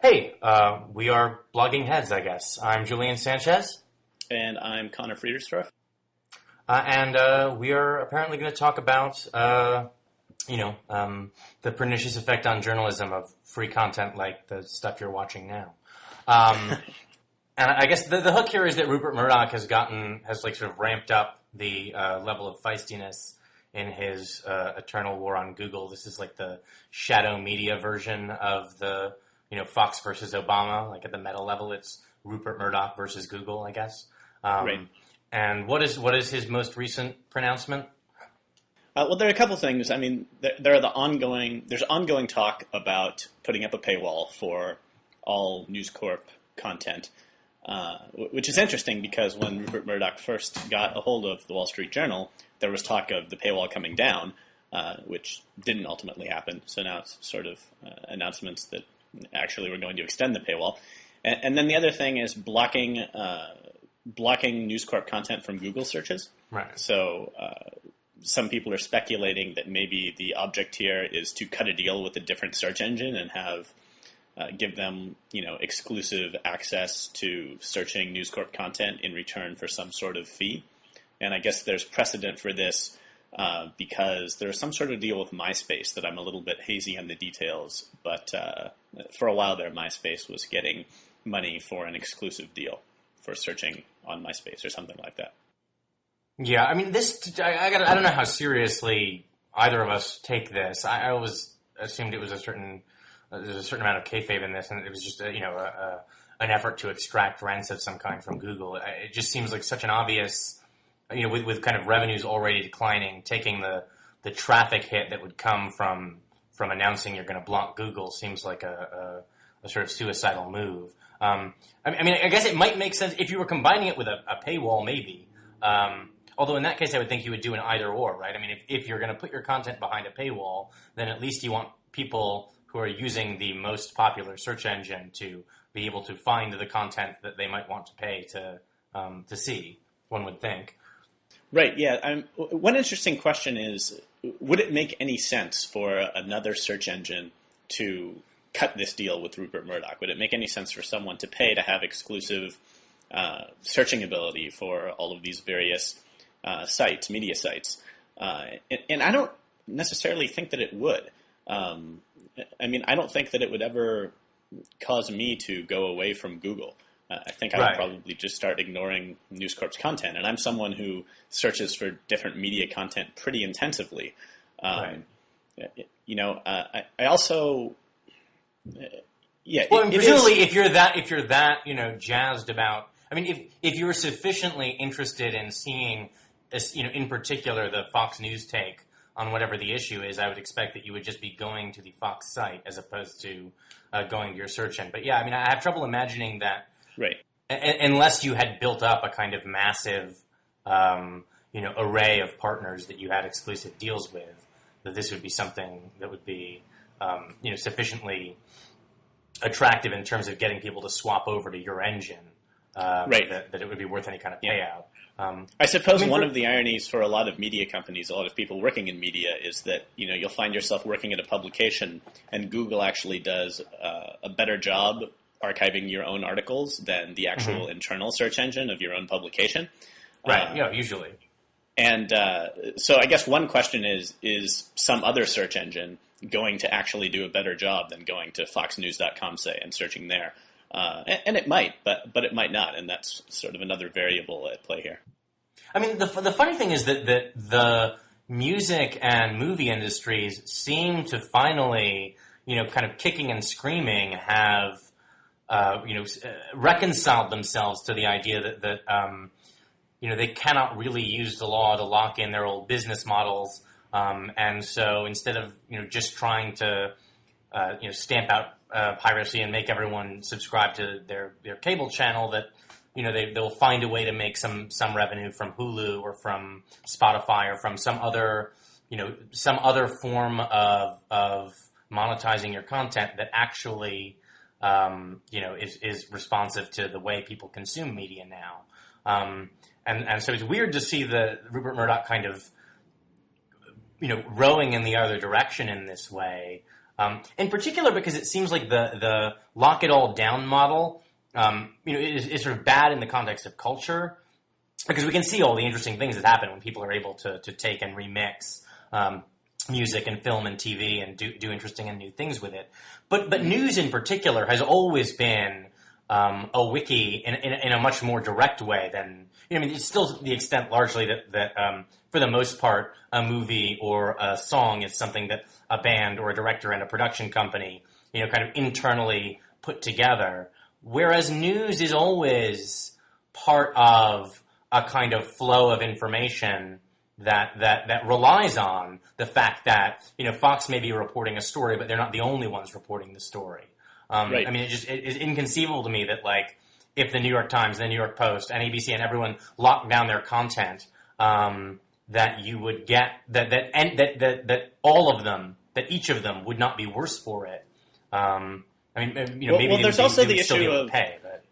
Hey, we are blogging heads, I guess. I'm Julian Sanchez. And I'm Conor Friedersdorf. And we are apparently going to talk about, the pernicious effect on journalism of free content like the stuff you're watching now. And I guess the hook here is that Rupert Murdoch has sort of ramped up the level of feistiness in his eternal war on Google. This is like the shadow media version of the Fox versus Obama. Like at the meta level, it's Rupert Murdoch versus Google, I guess. Right. And what is his most recent pronouncement? Well, there are a couple things. I mean, there's ongoing talk about putting up a paywall for all News Corp content, which is interesting because when Rupert Murdoch first got a hold of the Wall Street Journal, there was talk of the paywall coming down, which didn't ultimately happen. So now it's sort of announcements that actually we're going to extend the paywall. And then the other thing is blocking News Corp content from Google searches. Right. So some people are speculating that maybe the object here is to cut a deal with a different search engine and give them exclusive access to searching News Corp content in return for some sort of fee. And I guess there's precedent for this because there's some sort of deal with MySpace that I'm a little bit hazy on the details. But for a while there, MySpace was getting money for an exclusive deal for searching on MySpace or something like that. Yeah, I mean, I don't know how seriously either of us take this. I always assumed it was there's a certain amount of kayfabe in this, and it was just an effort to extract rents of some kind from Google. It just seems like such an obvious, with kind of revenues already declining, taking the traffic hit that would come from announcing you're going to block Google seems like a sort of suicidal move. I guess it might make sense if you were combining it with a paywall, maybe. Although in that case, I would think you would do an either or, right? I mean, if you're going to put your content behind a paywall, then at least you want people who are using the most popular search engine to be able to find the content that they might want to pay to see, one would think. Right, yeah. One interesting question is, would it make any sense for another search engine to cut this deal with Rupert Murdoch? Would it make any sense for someone to pay to have exclusive searching ability for all of these various media sites? And I don't necessarily think that it would. I don't think that it would ever cause me to go away from Google. I think I would probably just start ignoring News Corp's content. And I'm someone who searches for different media content pretty intensively. I also... Yeah. Well, presumably, if you're that, jazzed about, if you're sufficiently interested in seeing, in particular, the Fox News take on whatever the issue is, I would expect that you would just be going to the Fox site as opposed to going to your search engine. But yeah, I have trouble imagining that, right? Unless you had built up a kind of massive, array of partners that you had exclusive deals with, that this would be something that would be, sufficiently attractive in terms of getting people to swap over to your engine, right? That it would be worth any kind of payout. I suppose one of the ironies for a lot of media companies, a lot of people working in media, is that you'll find yourself working at a publication, and Google actually does a better job archiving your own articles than the actual internal search engine of your own publication. Right. Usually. And so I guess one question is some other search engine going to actually do a better job than going to foxnews.com, say, and searching there? And it might, but it might not, and that's sort of another variable at play here. I mean, the funny thing is that the music and movie industries seem to finally, kind of kicking and screaming, have reconciled themselves to the idea that they cannot really use the law to lock in their old business models. And so instead of, just trying to, stamp out piracy and make everyone subscribe to their cable channel, that, they'll find a way to make some revenue from Hulu or from Spotify or from some other form of monetizing your content that actually, is responsive to the way people consume media now. And so it's weird to see the Rupert Murdoch kind of, rowing in the other direction in this way. In particular, because it seems like the lock it all down model, is sort of bad in the context of culture, because we can see all the interesting things that happen when people are able to take and remix music and film and TV and do interesting and new things with it. But news in particular has always been a wiki in a much more direct way than, it's still to the extent largely that for the most part, a movie or a song is something that a band or a director and a production company, kind of internally put together. Whereas news is always part of a kind of flow of information that relies on the fact that, Fox may be reporting a story, but they're not the only ones reporting the story. Right. It is inconceivable to me that, like, if the New York Times, the New York Post, and ABC and everyone locked down their content, that you would get that all of them, that each of them would not be worse for it. Maybe there's also the issue of pay, but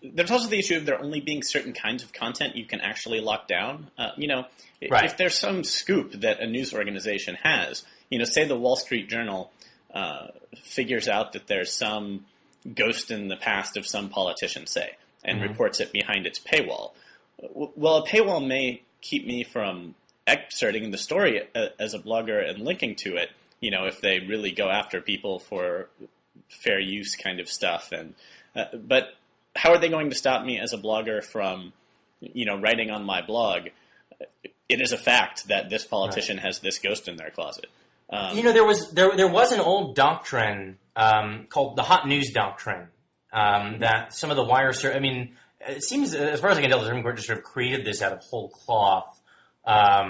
there's also the issue of there only being certain kinds of content you can actually lock down. Right. If there's some scoop that a news organization has, say the Wall Street Journal figures out that there's some ghost in the past of some politician, say, and reports it behind its paywall. Well, a paywall may keep me from excerpting the story as a blogger and linking to it, if they really go after people for fair use kind of stuff. But how are they going to stop me as a blogger from, writing on my blog, it is a fact that this politician has this ghost in their closet? There was an old doctrine called the hot news doctrine that some of the wire. It seems, as far as I can tell, the Supreme Court just sort of created this out of whole cloth. A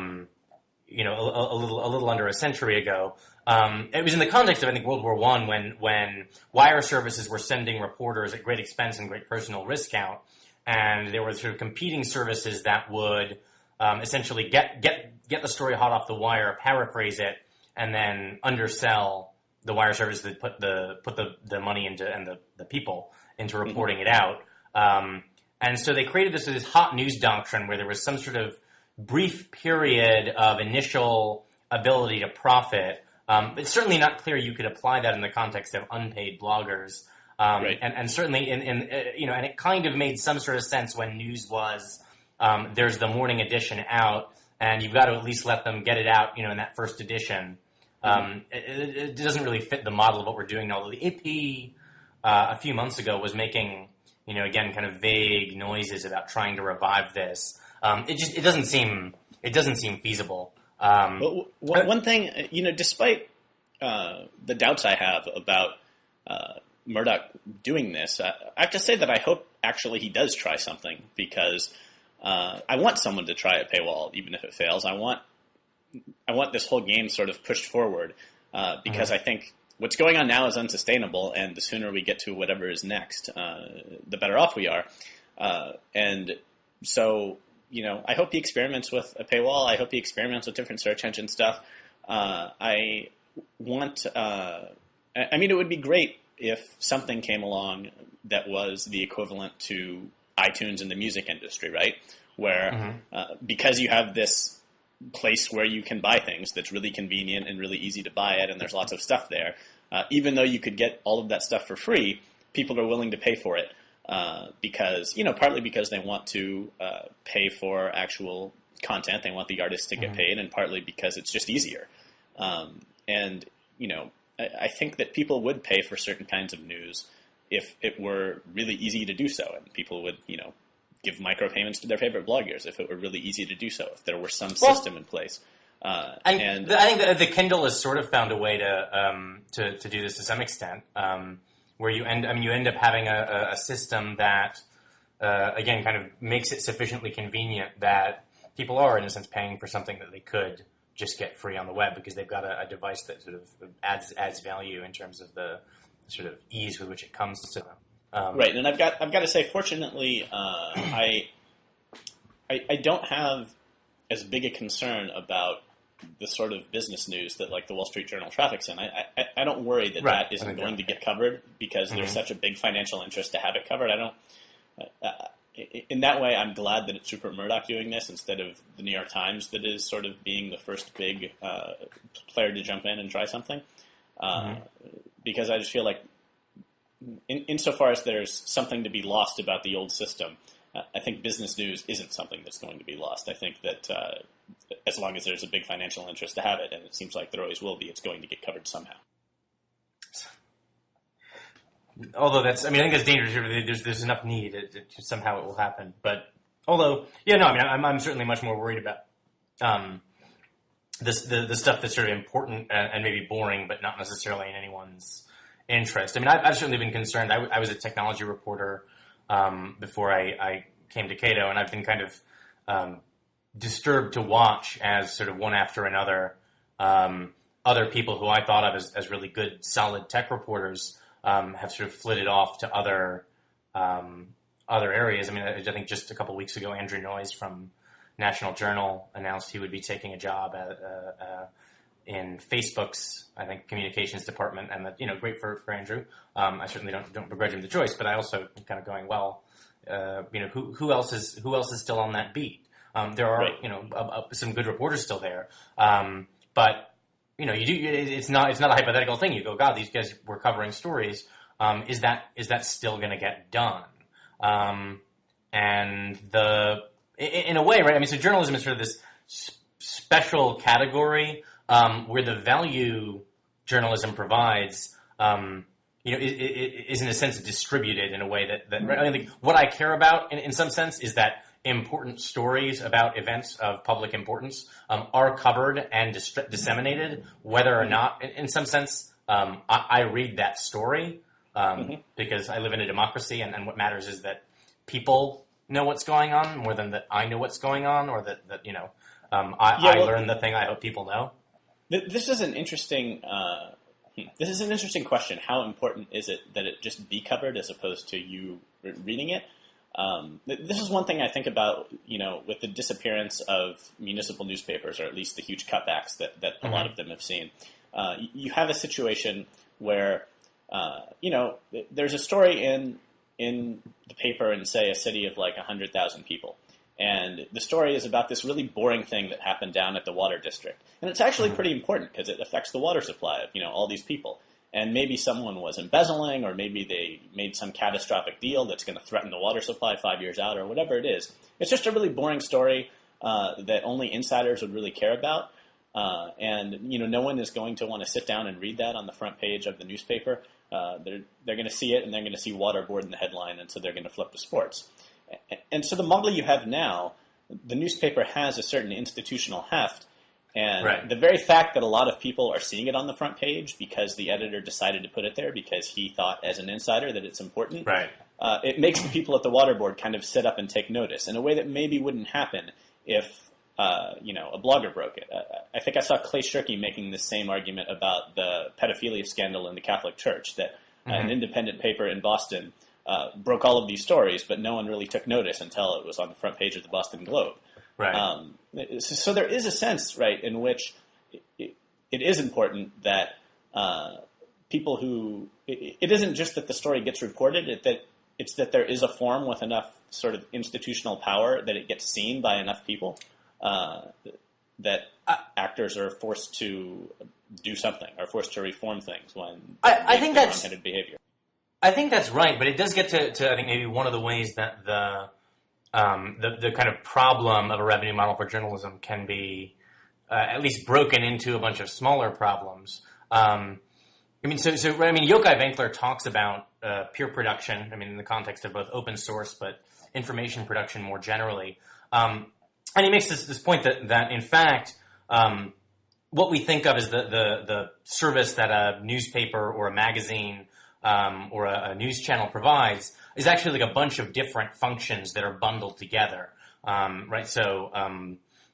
little under a century ago. It was in the context of, I think, World War I, when wire services were sending reporters at great expense and great personal risk out, and there were sort of competing services that would essentially get the story hot off the wire, paraphrase it, and then undersell the wire service that put the money into and the people into reporting it out. And so they created this hot news doctrine where there was some sort of brief period of initial ability to profit. It's certainly not clear you could apply that in the context of unpaid bloggers. Right. And certainly and it kind of made some sort of sense when news was, there's the morning edition out, and you've got to at least let them get it out, in that first edition. It doesn't really fit the model of what we're doing now. Although the AP a few months ago was making, again, kind of vague noises about trying to revive this. It doesn't seem feasible. One thing, despite the doubts I have about Murdoch doing this, I have to say that I hope actually he does try something, because I want someone to try a paywall, even if it fails. I want this whole game sort of pushed forward, because I think what's going on now is unsustainable, and the sooner we get to whatever is next, the better off we are. And so, I hope he experiments with a paywall. I hope he experiments with different search engine stuff. It would be great if something came along that was the equivalent to iTunes in the music industry, right? Where, because you have this place where you can buy things that's really convenient and really easy to buy it, and there's lots of stuff there, even though you could get all of that stuff for free, people are willing to pay for it. Because, partly because they want to pay for actual content, they want the artists to get paid, and partly because it's just easier. I think that people would pay for certain kinds of news if it were really easy to do so, and people would, give micropayments to their favorite bloggers if it were really easy to do so, if there were some system in place. I think the Kindle has sort of found a way to do this to some extent. Where you end up having a system that, again, kind of makes it sufficiently convenient that people are, in a sense, paying for something that they could just get free on the web because they've got a device that sort of adds value in terms of the sort of ease with which it comes to them. Right, and I've got to say, fortunately, I don't have as big a concern about the sort of business news that, like, the Wall Street Journal traffics in. I don't worry that that isn't going to get covered because there's such a big financial interest to have it covered. In that way, I'm glad that it's Rupert Murdoch doing this instead of the New York Times that is sort of being the first big player to jump in and try something. because I just feel like insofar as there's something to be lost about the old system, I think business news isn't something that's going to be lost. I think that as long as there's a big financial interest to have it, and it seems like there always will be, it's going to get covered somehow. Although I think that's dangerous. There's enough need to somehow it will happen. But although, I'm certainly much more worried about the stuff that's sort of important and maybe boring, but not necessarily in anyone's interest. I mean, I've certainly been concerned. I was a technology reporter before I came to Cato, and I've been kind of disturbed to watch as sort of one after another other people who I thought of as really good, solid tech reporters have sort of flitted off to other areas. I mean, I think just a couple weeks ago, Andrew Noyes from National Journal announced he would be taking a job in Facebook's, I think, communications department, and that, great for Andrew. I certainly don't begrudge him the choice, but I also am kind of going, well, who else is still on that beat? There are, some good reporters still there, but it's not a hypothetical thing. You go, God, these guys were covering stories. Is that still going to get done? And in a way, right? I mean, so journalism is sort of this special category where the value journalism provides, is in a sense distributed in a way that right? I think what I care about in some sense is that important stories about events of public importance are covered and disseminated, whether or not, in some sense, I read that story because I live in a democracy, and what matters is that people know what's going on more than that I know what's going on, or that I learn the thing I hope people know. This is an interesting. This is an interesting question. How important is it that it just be covered as opposed to you reading it? This is one thing I think about, with the disappearance of municipal newspapers, or at least the huge cutbacks that a lot of them have seen. You have a situation where, there's a story in the paper in, say, a city of like 100,000 people. And the story is about this really boring thing that happened down at the water district. And it's actually pretty important because it affects the water supply of, all these people. And maybe someone was embezzling, or maybe they made some catastrophic deal that's going to threaten the water supply 5 years out, or whatever it is. It's just a really boring story that only insiders would really care about. And no one is going to want to sit down and read that on the front page of the newspaper. They're going to see it, and they're going to see waterboard in the headline, and so they're going to flip to sports. And so the model you have now, the newspaper has a certain institutional heft, and the very fact that a lot of people are seeing it on the front page because the editor decided to put it there because he thought as an insider that it's important, it makes the people at the waterboard kind of sit up and take notice in a way that maybe wouldn't happen if a blogger broke it. I think I saw Clay Shirky making the same argument about the pedophilia scandal in the Catholic Church, that an independent paper in Boston broke all of these stories, but no one really took notice until it was on the front page of the Boston Globe. So there is a sense, right, in which it is important that people who it isn't just that the story gets reported; it's that there is a form with enough sort of institutional power that it gets seen by enough people that actors are forced to do something, or forced to reform things when I think that's wrong-headed behavior. I think that's right, but it does get to I think maybe one of the ways that the kind of problem of a revenue model for journalism can be at least broken into a bunch of smaller problems. Yochai Winkler talks about peer production. I mean, in the context of both open source but information production more generally, and he makes this point that in fact what we think of as the service that a newspaper or a magazine or a news channel provides is actually like a bunch of different functions that are bundled together, right? So,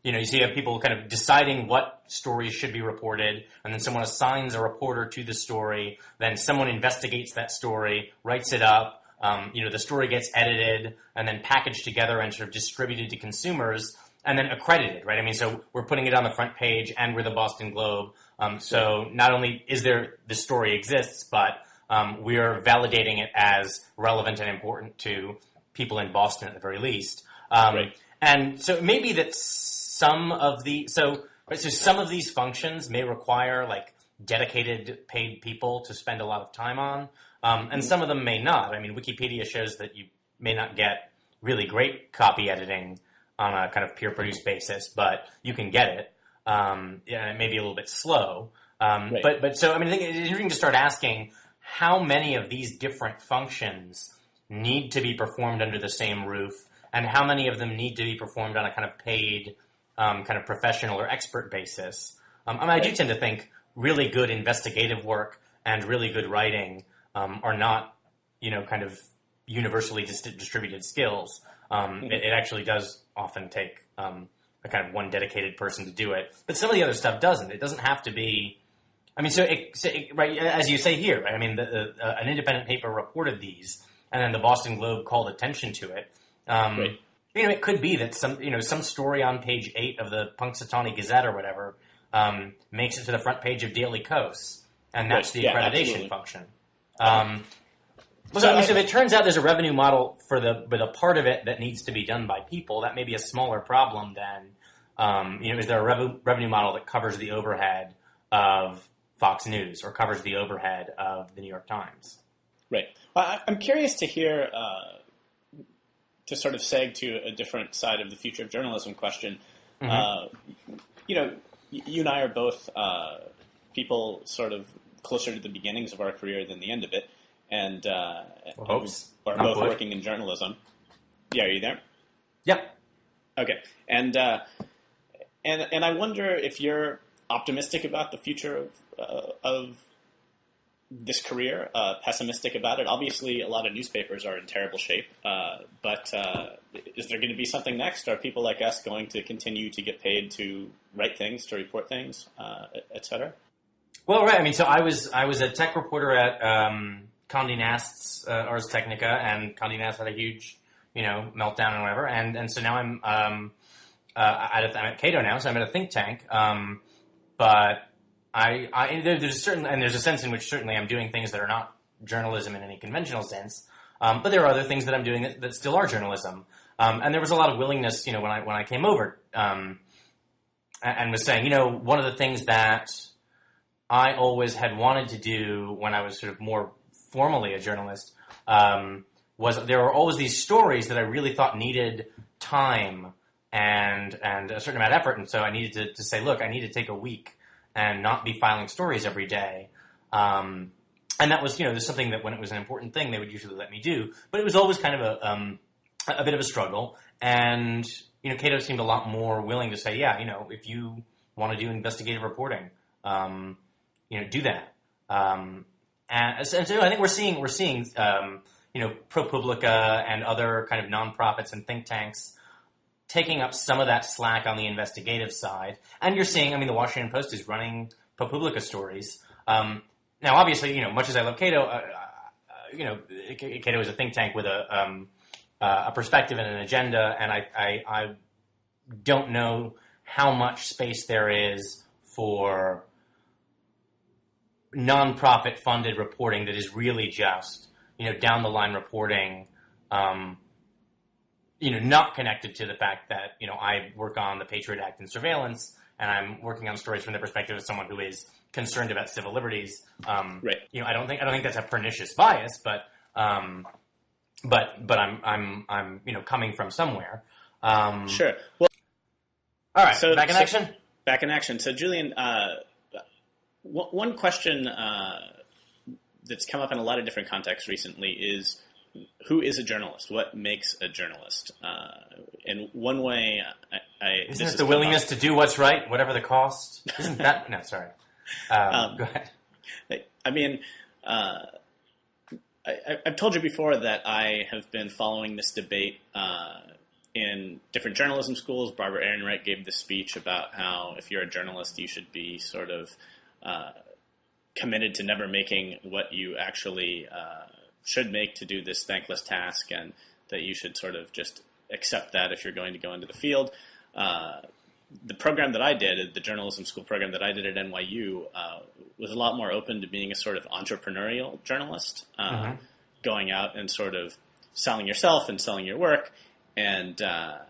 you see you have people kind of deciding what stories should be reported, and then someone assigns a reporter to the story, then someone investigates that story, writes it up, the story gets edited, and then packaged together and sort of distributed to consumers, and then accredited, right? I mean, so we're putting it on the front page, and we're the Boston Globe, so not only is there the story exists, but we're validating it as relevant and important to people in Boston at the very least. And so maybe that some of these functions may require like dedicated paid people to spend a lot of time on, and some of them may not. I mean, Wikipedia shows that you may not get really great copy editing on a kind of peer-produced basis, but you can get it. And it may be a little bit slow. Right. But so, I mean, I think it's interesting to start asking how many of these different functions need to be performed under the same roof, and how many of them need to be performed on a kind of paid, kind of professional or expert basis. I mean, I do tend to think really good investigative work and really good writing are not, kind of universally distributed skills. It actually does often take a kind of one dedicated person to do it, but some of the other stuff doesn't. It doesn't have to be. I mean, right as you say here, right? I mean, an independent paper reported these, and then the Boston Globe called attention to it. Right. It could be that some story on page 8 of the Punxsutawney Gazette or whatever makes it to the front page of Daily Kos, and that's the accreditation function. So if it turns out there's a revenue model for the part of it that needs to be done by people, that may be a smaller problem than, is there a revenue model that covers the overhead of Fox News or covers the overhead of the New York Times? Right. Well, I'm curious to hear, to sort of seg to a different side of the future of journalism question. You and I are both people sort of closer to the beginnings of our career than the end of it, and are both working in journalism. Yeah, are you there? Yep. Okay, and I wonder if you're optimistic about the future of this career, pessimistic about it. Obviously, a lot of newspapers are in terrible shape, but is there going to be something next? Are people like us going to continue to get paid to write things, to report things, et cetera? Well, right. I mean, so I was a tech reporter at Condé Nast's Ars Technica, and Condé Nast had a huge, meltdown and whatever, and so now I'm at Cato now, so I'm at a think tank, but there's a sense in which certainly I'm doing things that are not journalism in any conventional sense, but there are other things that I'm doing that still are journalism, and there was a lot of willingness, when I came over, and was saying, one of the things that I always had wanted to do when I was sort of more formally a journalist was there were always these stories that I really thought needed time and a certain amount of effort, and so I needed to say, look, I need to take a week and not be filing stories every day. And that was, there's something that when it was an important thing, they would usually let me do. But it was always kind of a bit of a struggle. And, Cato seemed a lot more willing to say, yeah, if you want to do investigative reporting, do that. And so I think we're seeing, ProPublica and other kind of nonprofits and think tanks taking up some of that slack on the investigative side. And you're seeing, the Washington Post is running ProPublica stories. Now, obviously, much as I love Cato, Cato is a think tank with a perspective and an agenda, and I don't know how much space there is for nonprofit funded reporting that is really just, down the line reporting, not connected to the fact that, I work on the Patriot Act and surveillance, and I'm working on stories from the perspective of someone who is concerned about civil liberties. Right. I don't think that's a pernicious bias, but I'm coming from somewhere. Sure. Well, all right. So back in action. Back in action. So Julian, one question that's come up in a lot of different contexts recently is, who is a journalist? What makes a journalist? In one way, isn't it the willingness to do what's right, whatever the cost? Isn't that? No, sorry. Go ahead. I mean, I've told you before that I have been following this debate in different journalism schools. Barbara Ehrenreich gave this speech about how if you're a journalist, you should be sort of committed to never making what you actually should make to do this thankless task, and that you should sort of just accept that if you're going to go into the field. The program that I did, the journalism school program that I did at NYU, was a lot more open to being a sort of entrepreneurial journalist, going out and sort of selling yourself and selling your work. And I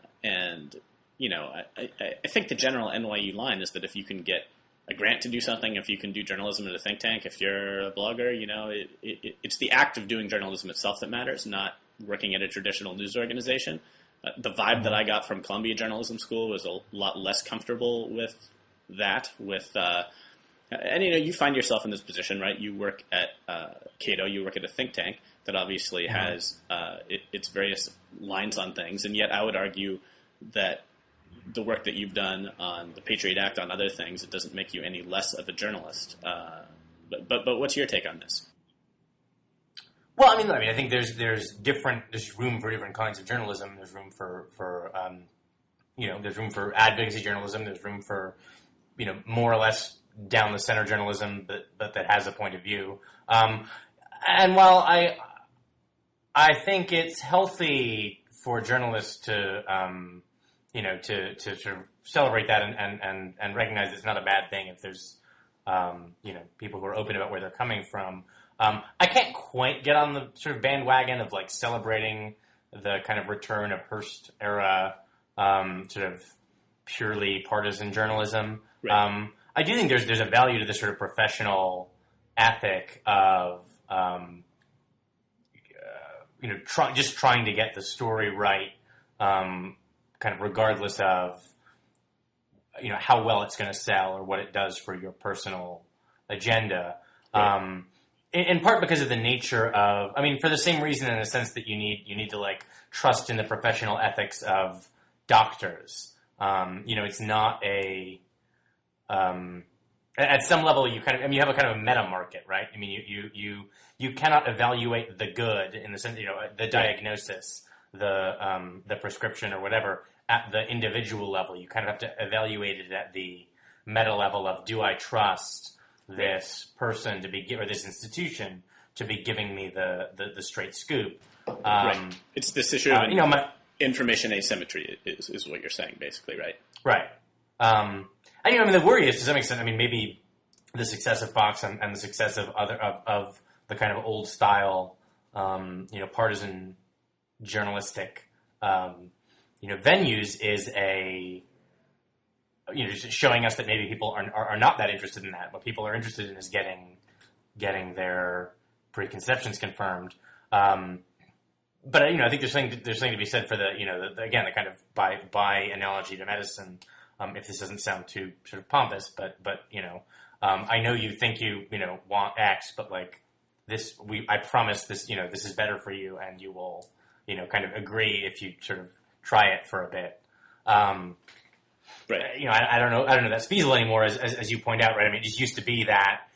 think the general NYU line is that if you can get a grant to do something, if you can do journalism at a think tank, if you're a blogger, it's the act of doing journalism itself that matters, not working at a traditional news organization. The vibe that I got from Columbia Journalism School was a lot less comfortable with that. And you find yourself in this position, right? You work at Cato, you work at a think tank that obviously has its various lines on things, and yet I would argue that the work that you've done on the Patriot Act, on other things, it doesn't make you any less of a journalist. But what's your take on this? Well, I think there's room for different kinds of journalism. There's room for there's room for advocacy journalism. There's room for more or less down the center journalism, but that has a point of view. And while I think it's healthy for journalists to to sort of celebrate that and recognize it's not a bad thing if there's people who are open about where they're coming from. I can't quite get on the sort of bandwagon of like celebrating the kind of return of Hearst era sort of purely partisan journalism. Right. I do think there's a value to this sort of professional ethic of just trying to get the story right, kind of regardless of how well it's going to sell or what it does for your personal agenda. Right. In part because of the nature of, for the same reason, in a sense that you need to like trust in the professional ethics of doctors. It's not a at some level you kind of you have a kind of a meta market, right? You cannot evaluate the good in the sense the diagnosis, the prescription or whatever at the individual level. You kind of have to evaluate it at the meta level of, do I trust this person to be, or this institution to be giving me the straight scoop? Right. It's this issue of information asymmetry is what you're saying, basically, right? Right. The worry is, to some extent, maybe the success of Fox and the success of of the kind of old style, partisan journalistic, venues is just showing us that maybe people are not that interested in that. What people are interested in is getting their preconceptions confirmed. But I think there's something to be said for the kind of by analogy to medicine. If this doesn't sound too sort of pompous, but I know you think you want X, but like this, I promise this, this is better for you, and you will kind of agree if you sort of try it for a bit. Right. I don't know if that's feasible anymore, as you point out, right? It just used to be that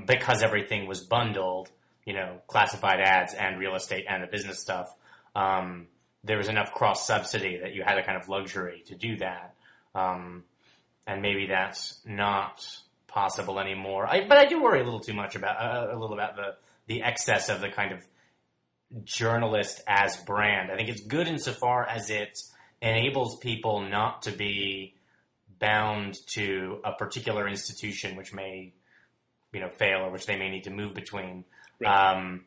because everything was bundled, classified ads and real estate and the business stuff, there was enough cross subsidy that you had a kind of luxury to do that. And maybe that's not possible anymore. But I do worry a little too much about the excess of the kind of journalist as brand. I think it's good insofar as it enables people not to be bound to a particular institution which may, fail or which they may need to move between. Right.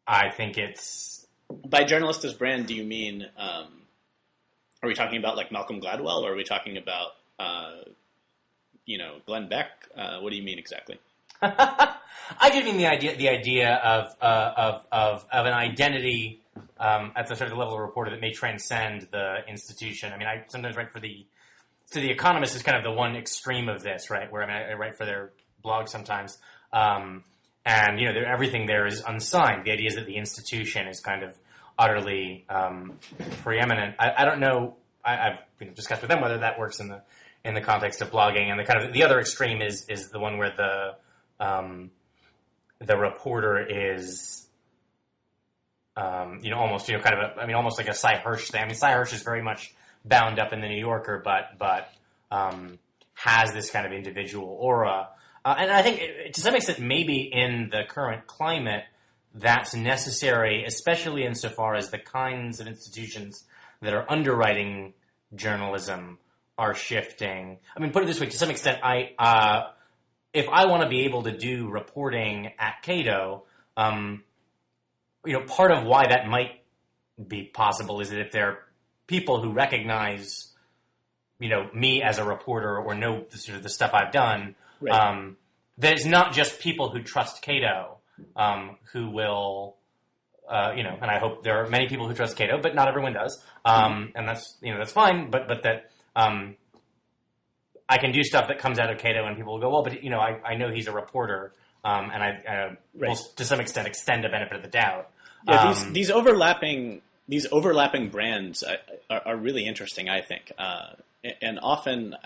I think it's... By journalist as brand, do you mean... Are we talking about like Malcolm Gladwell, or are we talking about, Glenn Beck? What do you mean exactly? I do mean the idea of an identity at the sort of level of reporter that may transcend the institution. I sometimes write for the Economist is kind of the one extreme of this, right? Where I write for their blog sometimes, and everything there is unsigned. The idea is that the institution is kind of utterly preeminent. I don't know. I've discussed with them whether that works in the context of blogging, and the kind of the other extreme is the one where the reporter is almost kind of almost like a Cy Hirsch thing. Cy Hirsch is very much bound up in the New Yorker, but has this kind of individual aura, and I think to some extent maybe in the current climate that's necessary, especially insofar as the kinds of institutions that are underwriting journalism are shifting. Put it this way, to some extent, if I want to be able to do reporting at Cato, part of why that might be possible is that if there are people who recognize me as a reporter or know sort of the stuff I've done. Right. There's not just people who trust Cato who will, and I hope there are many people who trust Cato, but not everyone does, and that's fine. But that I can do stuff that comes out of Cato, and people will go, well, but I know he's a reporter, and I will to some extent extend a benefit of the doubt. Yeah, these overlapping brands are really interesting, I think, and often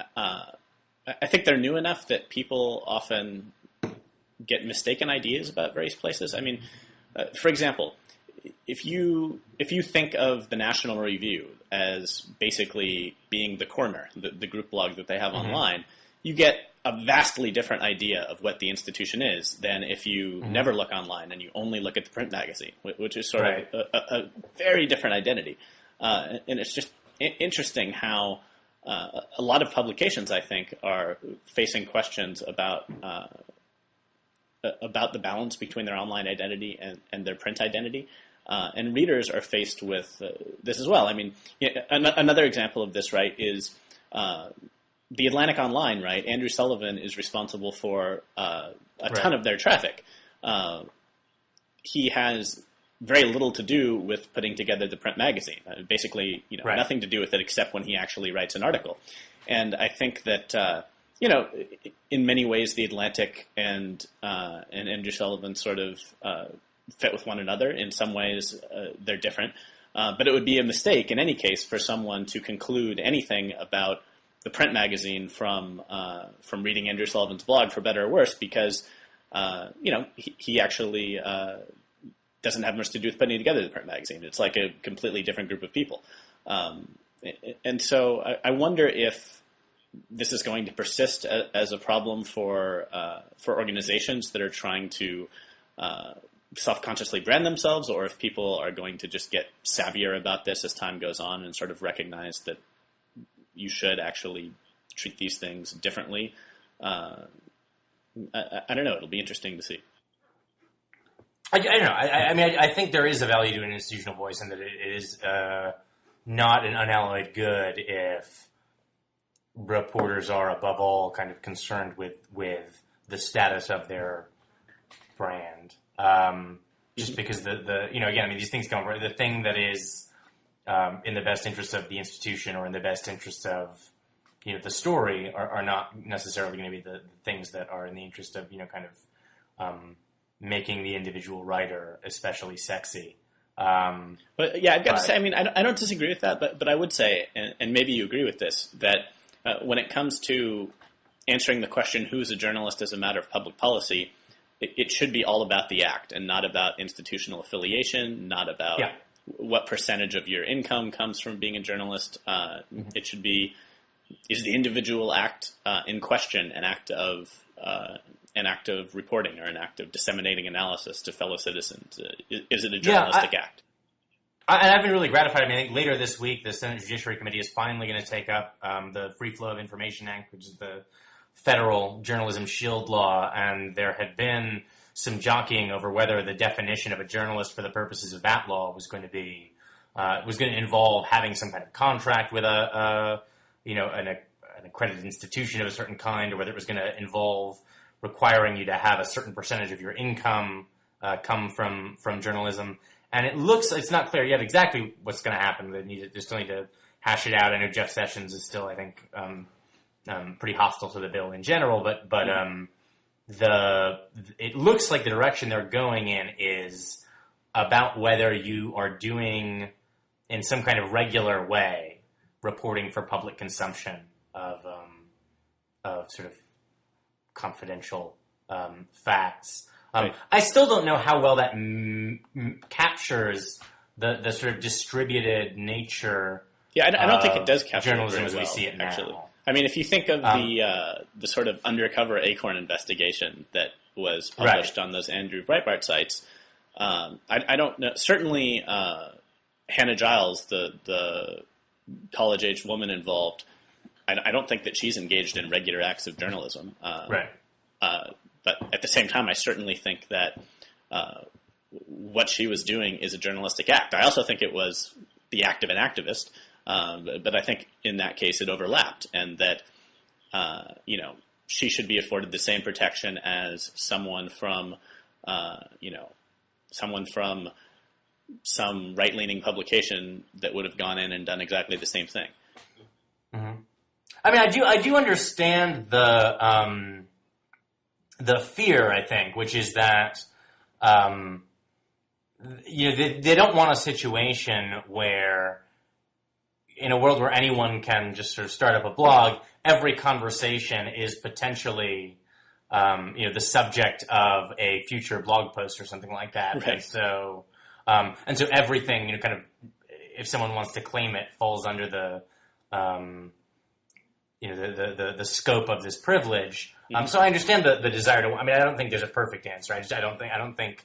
I think they're new enough that people often get mistaken ideas about various places. I mean, for example, if you think of the National Review as basically being the Corner, the group blog that they have online, you get a vastly different idea of what the institution is than if you never look online and you only look at the print magazine, which is sort of a very different identity. And it's just interesting how a lot of publications, I think, are facing questions about the balance between their online identity and their print identity. And readers are faced with this as well. I mean, another example of this, right, is the Atlantic Online, right? Andrew Sullivan is responsible for a ton of their traffic. He has very little to do with putting together the print magazine. Basically, nothing to do with it except when he actually writes an article. And I think that in many ways, the Atlantic and Andrew Sullivan sort of fit with one another. In some ways, they're different. But it would be a mistake in any case for someone to conclude anything about the print magazine from reading Andrew Sullivan's blog, for better or worse, because he actually doesn't have much to do with putting together the print magazine. It's like a completely different group of people. And so I wonder if this is going to persist as a problem for organizations that are trying to self-consciously brand themselves, or if people are going to just get savvier about this as time goes on and sort of recognize that you should actually treat these things differently. I don't know. It'll be interesting to see. I don't know. I mean, I think there is a value to an institutional voice, and that it is not an unalloyed good if reporters are, above all, kind of concerned with the status of their brand. Just because again, I mean, these things come from the thing that is in the best interest of the institution or in the best interest of the story are not necessarily going to be the things that are in the interest of kind of making the individual writer especially sexy. But yeah, I've got to say, I mean, I don't disagree with that, but I would say, and maybe you agree with this, that when it comes to answering the question, who's a journalist as a matter of public policy, it should be all about the act and not about institutional affiliation, not about what percentage of your income comes from being a journalist. It should be, is the individual act in question an act of reporting or an act of disseminating analysis to fellow citizens? Is it a journalistic act? And I've been really gratified. I mean, I think later this week, the Senate Judiciary Committee is finally going to take up the Free Flow of Information Act, which is the federal journalism shield law, and there had been some jockeying over whether the definition of a journalist for the purposes of that law was going to involve having some kind of contract with an accredited institution of a certain kind, or whether it was going to involve requiring you to have a certain percentage of your income come from journalism. And it's not clear yet exactly what's going to happen. They still need to hash it out. I know Jeff Sessions is still, I think, pretty hostile to the bill in general, but it looks like the direction they're going in is about whether you are doing, in some kind of regular way, reporting for public consumption of sort of confidential facts. Right. I still don't know how well that captures the sort of distributed nature. Yeah, I don't think it does capture journalism it as very we well, see it actually. now. I mean, if you think of the sort of undercover Acorn investigation that was published on those Andrew Breitbart sites, I don't know. Certainly, Hannah Giles, the college-age woman involved, I don't think that she's engaged in regular acts of journalism. But at the same time, I certainly think that what she was doing is a journalistic act. I also think it was the act of an activist. But I think in that case it overlapped, and that she should be afforded the same protection as someone from some right-leaning publication that would have gone in and done exactly the same thing. Mm-hmm. I mean, I do understand the fear, I think, which is that they don't want a situation where, in a world where anyone can just sort of start up a blog, every conversation is potentially the subject of a future blog post or something like that. Right. And so everything, kind of, if someone wants to claim it, falls under the scope of this privilege. So I understand the desire to. I mean, I don't think there's a perfect answer. I don't think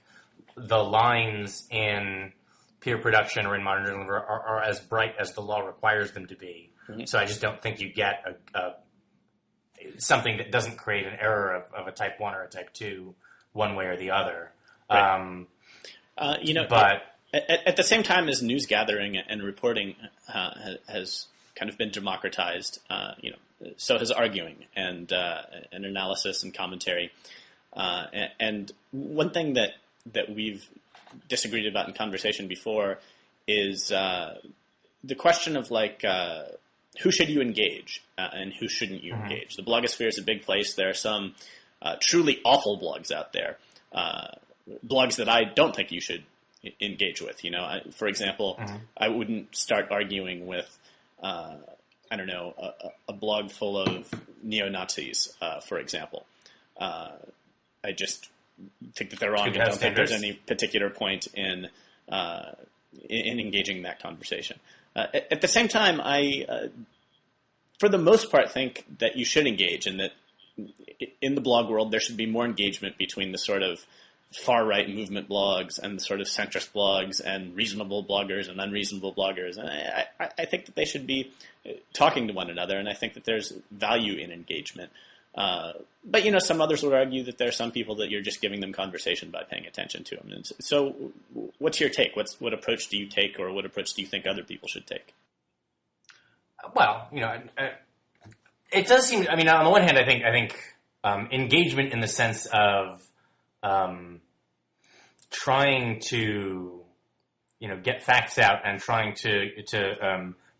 the lines in peer production or in modern journalism are as bright as the law requires them to be. Mm-hmm. So I just don't think you get something that doesn't create an error of a type 1 or a type 2 one way or the other. Right. But at the same time as news gathering and reporting has kind of been democratized, so has arguing and analysis and commentary. And one thing that we've disagreed about in conversation before is the question of who should you engage and who shouldn't you engage. The blogosphere is a big place. There are some truly awful blogs out there, blogs that I don't think you should engage with. For example, I wouldn't start arguing with a blog full of neo-Nazis, for example. I just think that they're wrong. I don't think there's any particular point in engaging in that conversation. At the same time, I, for the most part, think that you should engage, and that in the blog world there should be more engagement between the sort of far-right movement blogs and the sort of centrist blogs and reasonable bloggers and unreasonable bloggers. And I think that they should be talking to one another, and I think that there's value in engagement. But, some others would argue that there are some people that you're just giving them conversation by paying attention to them. And so what's your take? What approach do you take, or what approach do you think other people should take? Well, it does seem, I mean, on the one hand, I think engagement in the sense of trying to, get facts out and trying to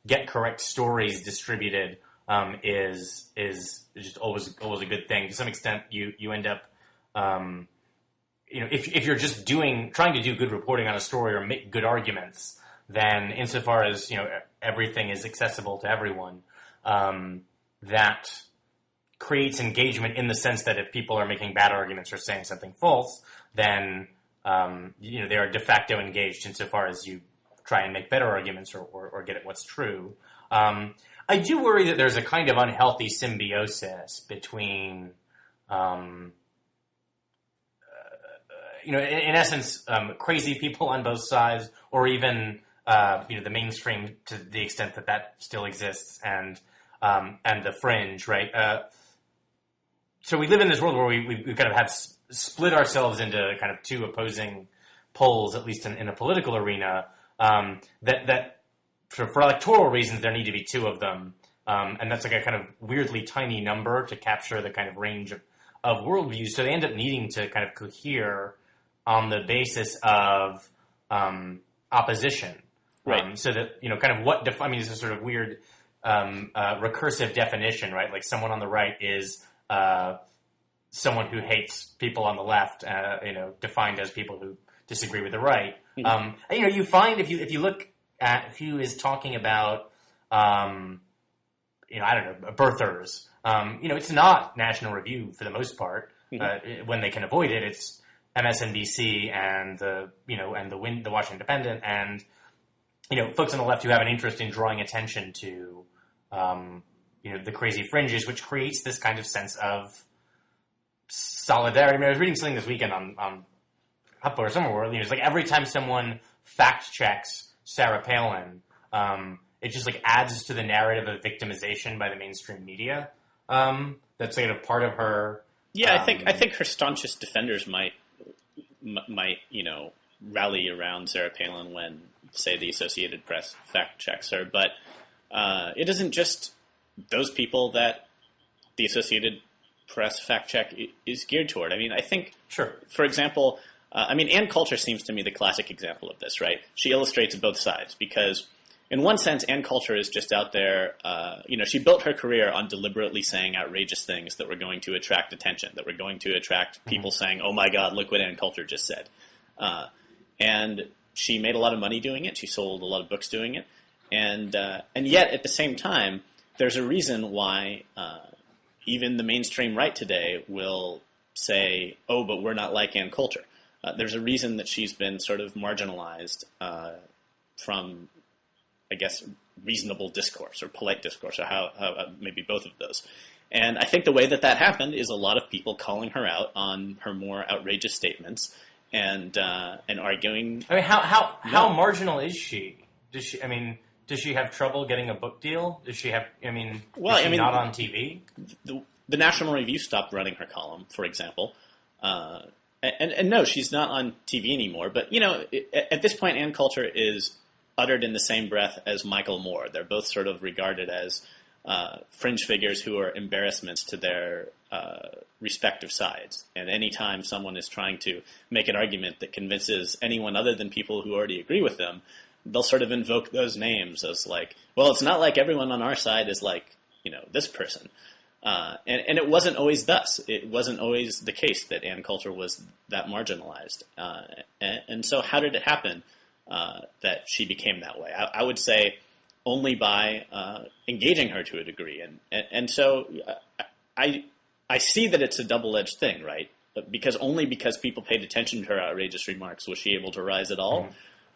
get correct stories distributed is just always a good thing. To some extent, you end up, if you're just trying to do good reporting on a story or make good arguments, then insofar as everything is accessible to everyone, that creates engagement in the sense that if people are making bad arguments or saying something false, then they are de facto engaged insofar as you try and make better arguments or get at what's true. I do worry that there's a kind of unhealthy symbiosis between, in essence, crazy people on both sides, or even the mainstream to the extent that still exists, and the fringe, right? So we live in this world where we kind of have split ourselves into kind of two opposing poles, at least in a political arena. That for electoral reasons there need to be two of them, and that's like a kind of weirdly tiny number to capture the kind of range of worldviews. So they end up needing to kind of cohere on the basis of opposition, right? So that kind of it's a sort of weird recursive definition, right? Like someone on the right is someone who hates people on the left, defined as people who disagree with the right. Mm-hmm. You find if you look at who is talking about, birthers, it's not National Review for the most part. Mm-hmm. When they can avoid it, it's MSNBC and the Washington Independent and folks on the left who have an interest in drawing attention to the crazy fringes, which creates this kind of sense of solidarity. I mean, I was reading something this weekend on Upload or somewhere where it's like every time someone fact checks Sarah Palin, it just like adds to the narrative of victimization by the mainstream media. That's kind of part of her. Yeah, I think her staunchest defenders might rally around Sarah Palin when, say, the Associated Press fact checks her, but it isn't just those people that the Associated Press fact check is geared toward. I mean, I think, Sure. for example, Ann Coulter seems to me the classic example of this, right? She illustrates both sides because, in one sense, Ann Coulter is just out there. She built her career on deliberately saying outrageous things that were going to attract attention, that were going to attract people saying, "Oh my God, look what Ann Coulter just said," and she made a lot of money doing it. She sold a lot of books doing it, and yet at the same time, there's a reason why even the mainstream right today will say, "Oh, but we're not like Ann Coulter." There's a reason that she's been sort of marginalized from, I guess, reasonable discourse or polite discourse, or how maybe both of those. And I think the way that happened is a lot of people calling her out on her more outrageous statements and arguing. I mean, how marginal is she? Does she have trouble getting a book deal? Does she have? Is she not on TV? The National Review stopped running her column, for example. And no, she's not on TV anymore. But, at this point, Ann Coulter is uttered in the same breath as Michael Moore. They're both sort of regarded as fringe figures who are embarrassments to their respective sides. And any time someone is trying to make an argument that convinces anyone other than people who already agree with them, they'll sort of invoke those names as like, well, it's not like everyone on our side is like, this person. And it wasn't always thus. It wasn't always the case that Ann Coulter was that marginalized. And so how did it happen that she became that way? I would say only by engaging her to a degree. And so I see that it's a double-edged thing, right? Because people paid attention to her outrageous remarks was she able to rise at all.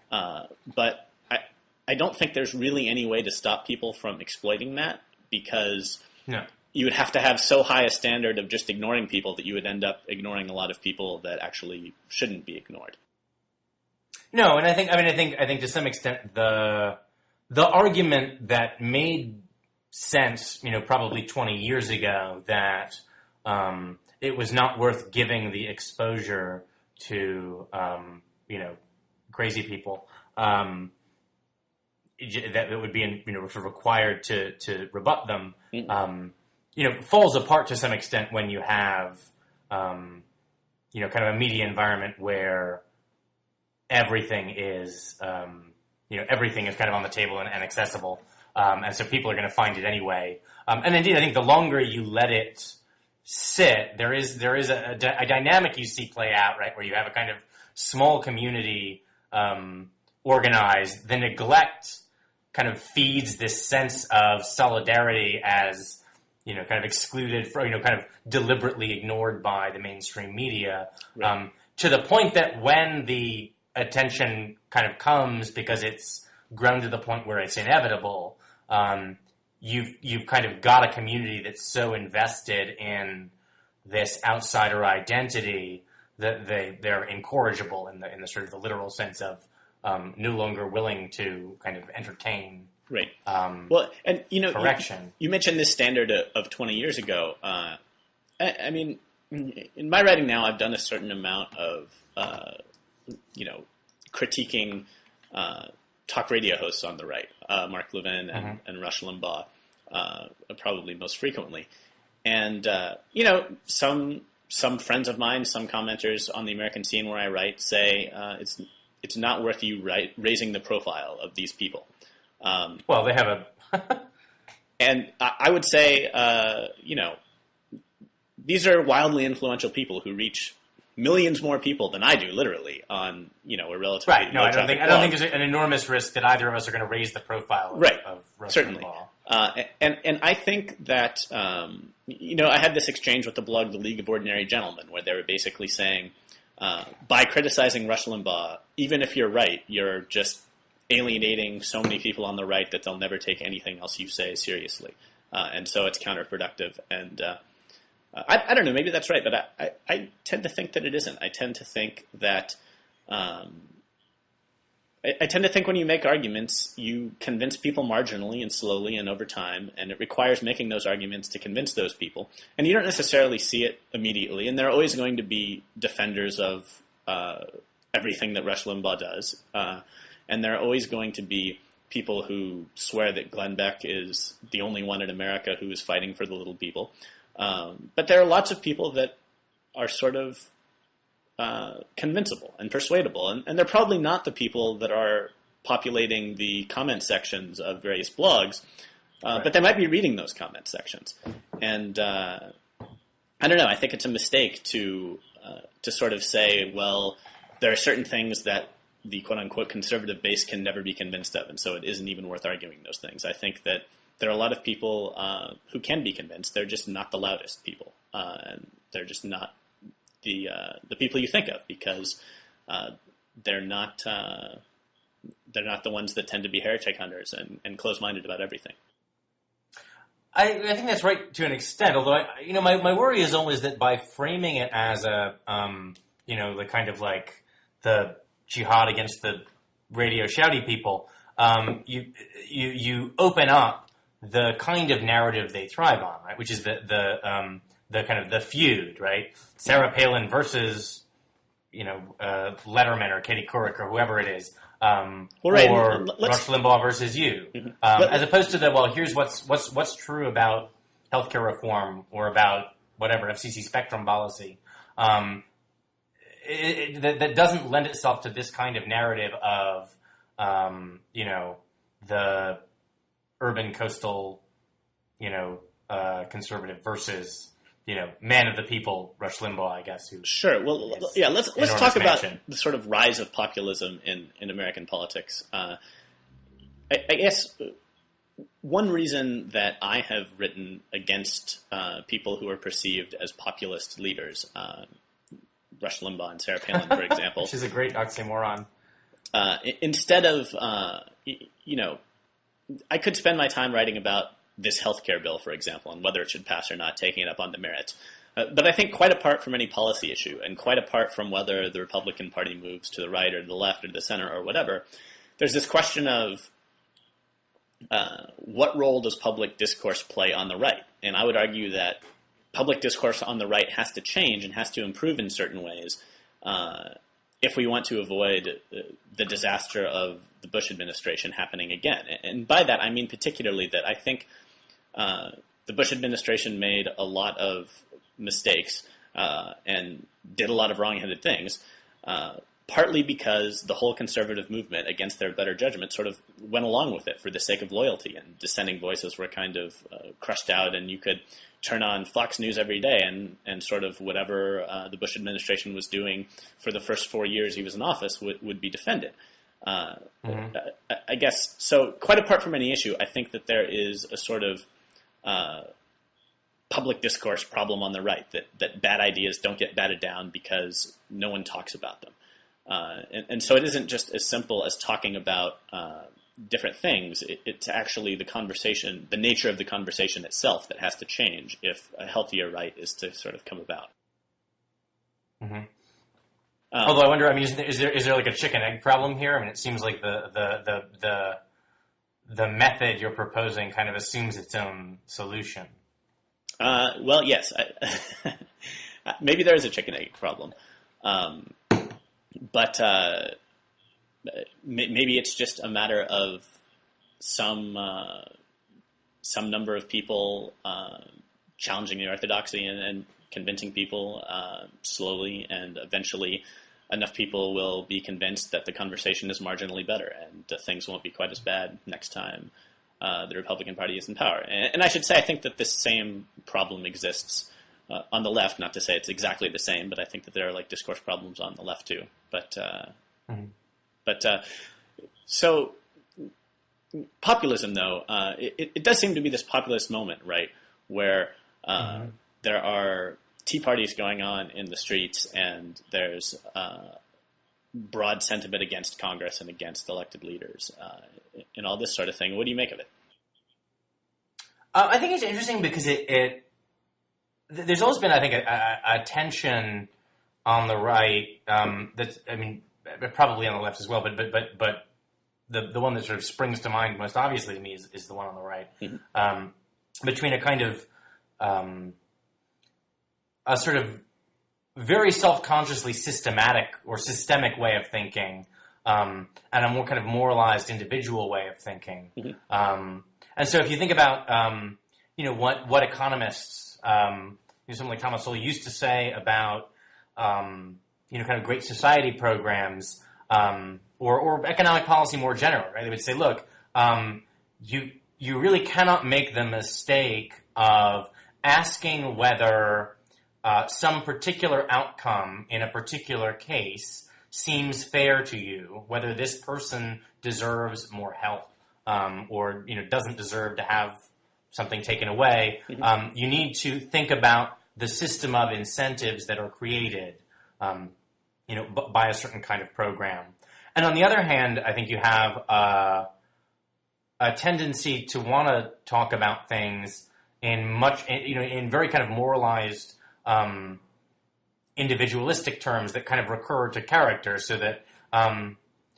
But I don't think there's really any way to stop people from exploiting that because... No. You would have to have so high a standard of just ignoring people that you would end up ignoring a lot of people that actually shouldn't be ignored. No, and I think to some extent the argument that made sense, probably 20 years ago that it was not worth giving the exposure to crazy people, that it would be required to rebut them. Falls apart to some extent when you have, kind of a media environment where everything is, everything is kind of on the table and accessible. And so people are going to find it anyway. And indeed, I think the longer you let it sit, there is a dynamic you see play out, right, where you have a kind of small community organized. The neglect kind of feeds this sense of solidarity as, kind of excluded, kind of deliberately ignored by the mainstream media, right. To the point that when the attention kind of comes because it's grown to the point where it's inevitable, you've kind of got a community that's so invested in this outsider identity that they're incorrigible in the sort of the literal sense of no longer willing to kind of entertain. Right. Correction. You mentioned this standard of 20 years ago. In my writing now, I've done a certain amount of, critiquing talk radio hosts on the right, Mark Levin and Rush Limbaugh, probably most frequently. And, some friends of mine, some commenters on the American scene where I write say it's not worth you raising the profile of these people. Well, they have a... And I would say, these are wildly influential people who reach millions more people than I do, literally, on, a relatively right. No, I don't think there's an enormous risk that either of us are going to raise the profile of Rush certainly. Limbaugh. And I think that, I had this exchange with the blog The League of Ordinary Gentlemen, where they were basically saying, by criticizing Rush Limbaugh, even if you're right, you're just alienating so many people on the right that they'll never take anything else you say seriously. And so it's counterproductive. And I don't know, maybe that's right, but I tend to think that it isn't. I tend to think that when you make arguments, you convince people marginally and slowly and over time, and it requires making those arguments to convince those people. And you don't necessarily see it immediately, and there are always going to be defenders of everything that Rush Limbaugh does. And there are always going to be people who swear that Glenn Beck is the only one in America who is fighting for the little people. But there are lots of people that are sort of convincible and persuadable, and they're probably not the people that are populating the comment sections of various blogs, Right. but they might be reading those comment sections. And I don't know. I think it's a mistake to sort of say, well, there are certain things that the quote-unquote conservative base can never be convinced of, and so it isn't even worth arguing those things. I think that there are a lot of people who can be convinced. They're just not the loudest people, and they're just not the people you think of, because they're not the ones that tend to be heretic hunters and close-minded about everything. I think that's right to an extent, although my worry is always that by framing it as a the kind of like the jihad against the radio shouty people, you open up the kind of narrative they thrive on, right? Which is the kind of the feud, right? Sarah Palin versus Letterman or Katie Couric or whoever it is. Right. Or Rush Limbaugh versus you, as opposed to here's what's true about healthcare reform or about whatever FCC spectrum policy. That doesn't lend itself to this kind of narrative of the urban coastal conservative versus man of the people, Rush Limbaugh, I guess. Sure. Well, yeah. Let's talk about the sort of rise of populism in American politics. I guess one reason that I have written against people who are perceived as populist leaders, Rush Limbaugh and Sarah Palin, for example, which is a great oxymoron. Instead of I could spend my time writing about this healthcare bill, for example, and whether it should pass or not, taking it up on the merits. But I think quite apart from any policy issue, and quite apart from whether the Republican Party moves to the right or the left or the center or whatever, there's this question of what role does public discourse play on the right? And I would argue that public discourse on the right has to change and has to improve in certain ways if we want to avoid the disaster of the Bush administration happening again. And by that, I mean particularly that I think the Bush administration made a lot of mistakes and did a lot of wrong-headed things, partly because the whole conservative movement, against their better judgment, sort of went along with it for the sake of loyalty, and dissenting voices were kind of crushed out, and you could turn on Fox News every day and sort of whatever the Bush administration was doing for the first 4 years he was in office would be defended. I guess, so quite apart from any issue, I think that there is a sort of public discourse problem on the right, that bad ideas don't get batted down because no one talks about them. And so it isn't just as simple as talking about different things. It's actually the conversation, the nature of the conversation itself, that has to change if a healthier right is to sort of come about. Mm-hmm. Although I wonder, I mean, is there like a chicken egg problem here? I mean, it seems like the method you're proposing kind of assumes its own solution. Well, yes, maybe there is a chicken egg problem, but maybe it's just a matter of some number of people challenging the orthodoxy and convincing people slowly, and eventually enough people will be convinced that the conversation is marginally better and things won't be quite as bad next time the Republican Party is in power. And I should say, I think that this same problem exists on the left. Not to say it's exactly the same, but I think that there are like discourse problems on the left too. So populism, though, it does seem to be this populist moment, right, where there are tea parties going on in the streets, and there's broad sentiment against Congress and against elected leaders, and all this sort of thing. What do you make of it? I think it's interesting because there's always been, I think, a tension on the right. That's, I mean, probably on the left as well, but the one that sort of springs to mind most obviously to me is the one on the right, between a kind of a sort of very self-consciously systemic way of thinking and a more kind of moralized individual way of thinking. Mm-hmm. And so if you think about, what economists, someone like Thomas Sowell used to say about, kind of great society programs, or economic policy more general, right? They would say, look, you really cannot make the mistake of asking whether some particular outcome in a particular case seems fair to you, whether this person deserves more help, or doesn't deserve to have something taken away. Mm-hmm. You need to think about the system of incentives that are created, by a certain kind of program. And on the other hand, I think you have a tendency to want to talk about things in very kind of moralized, individualistic terms that kind of recur to character, so that, if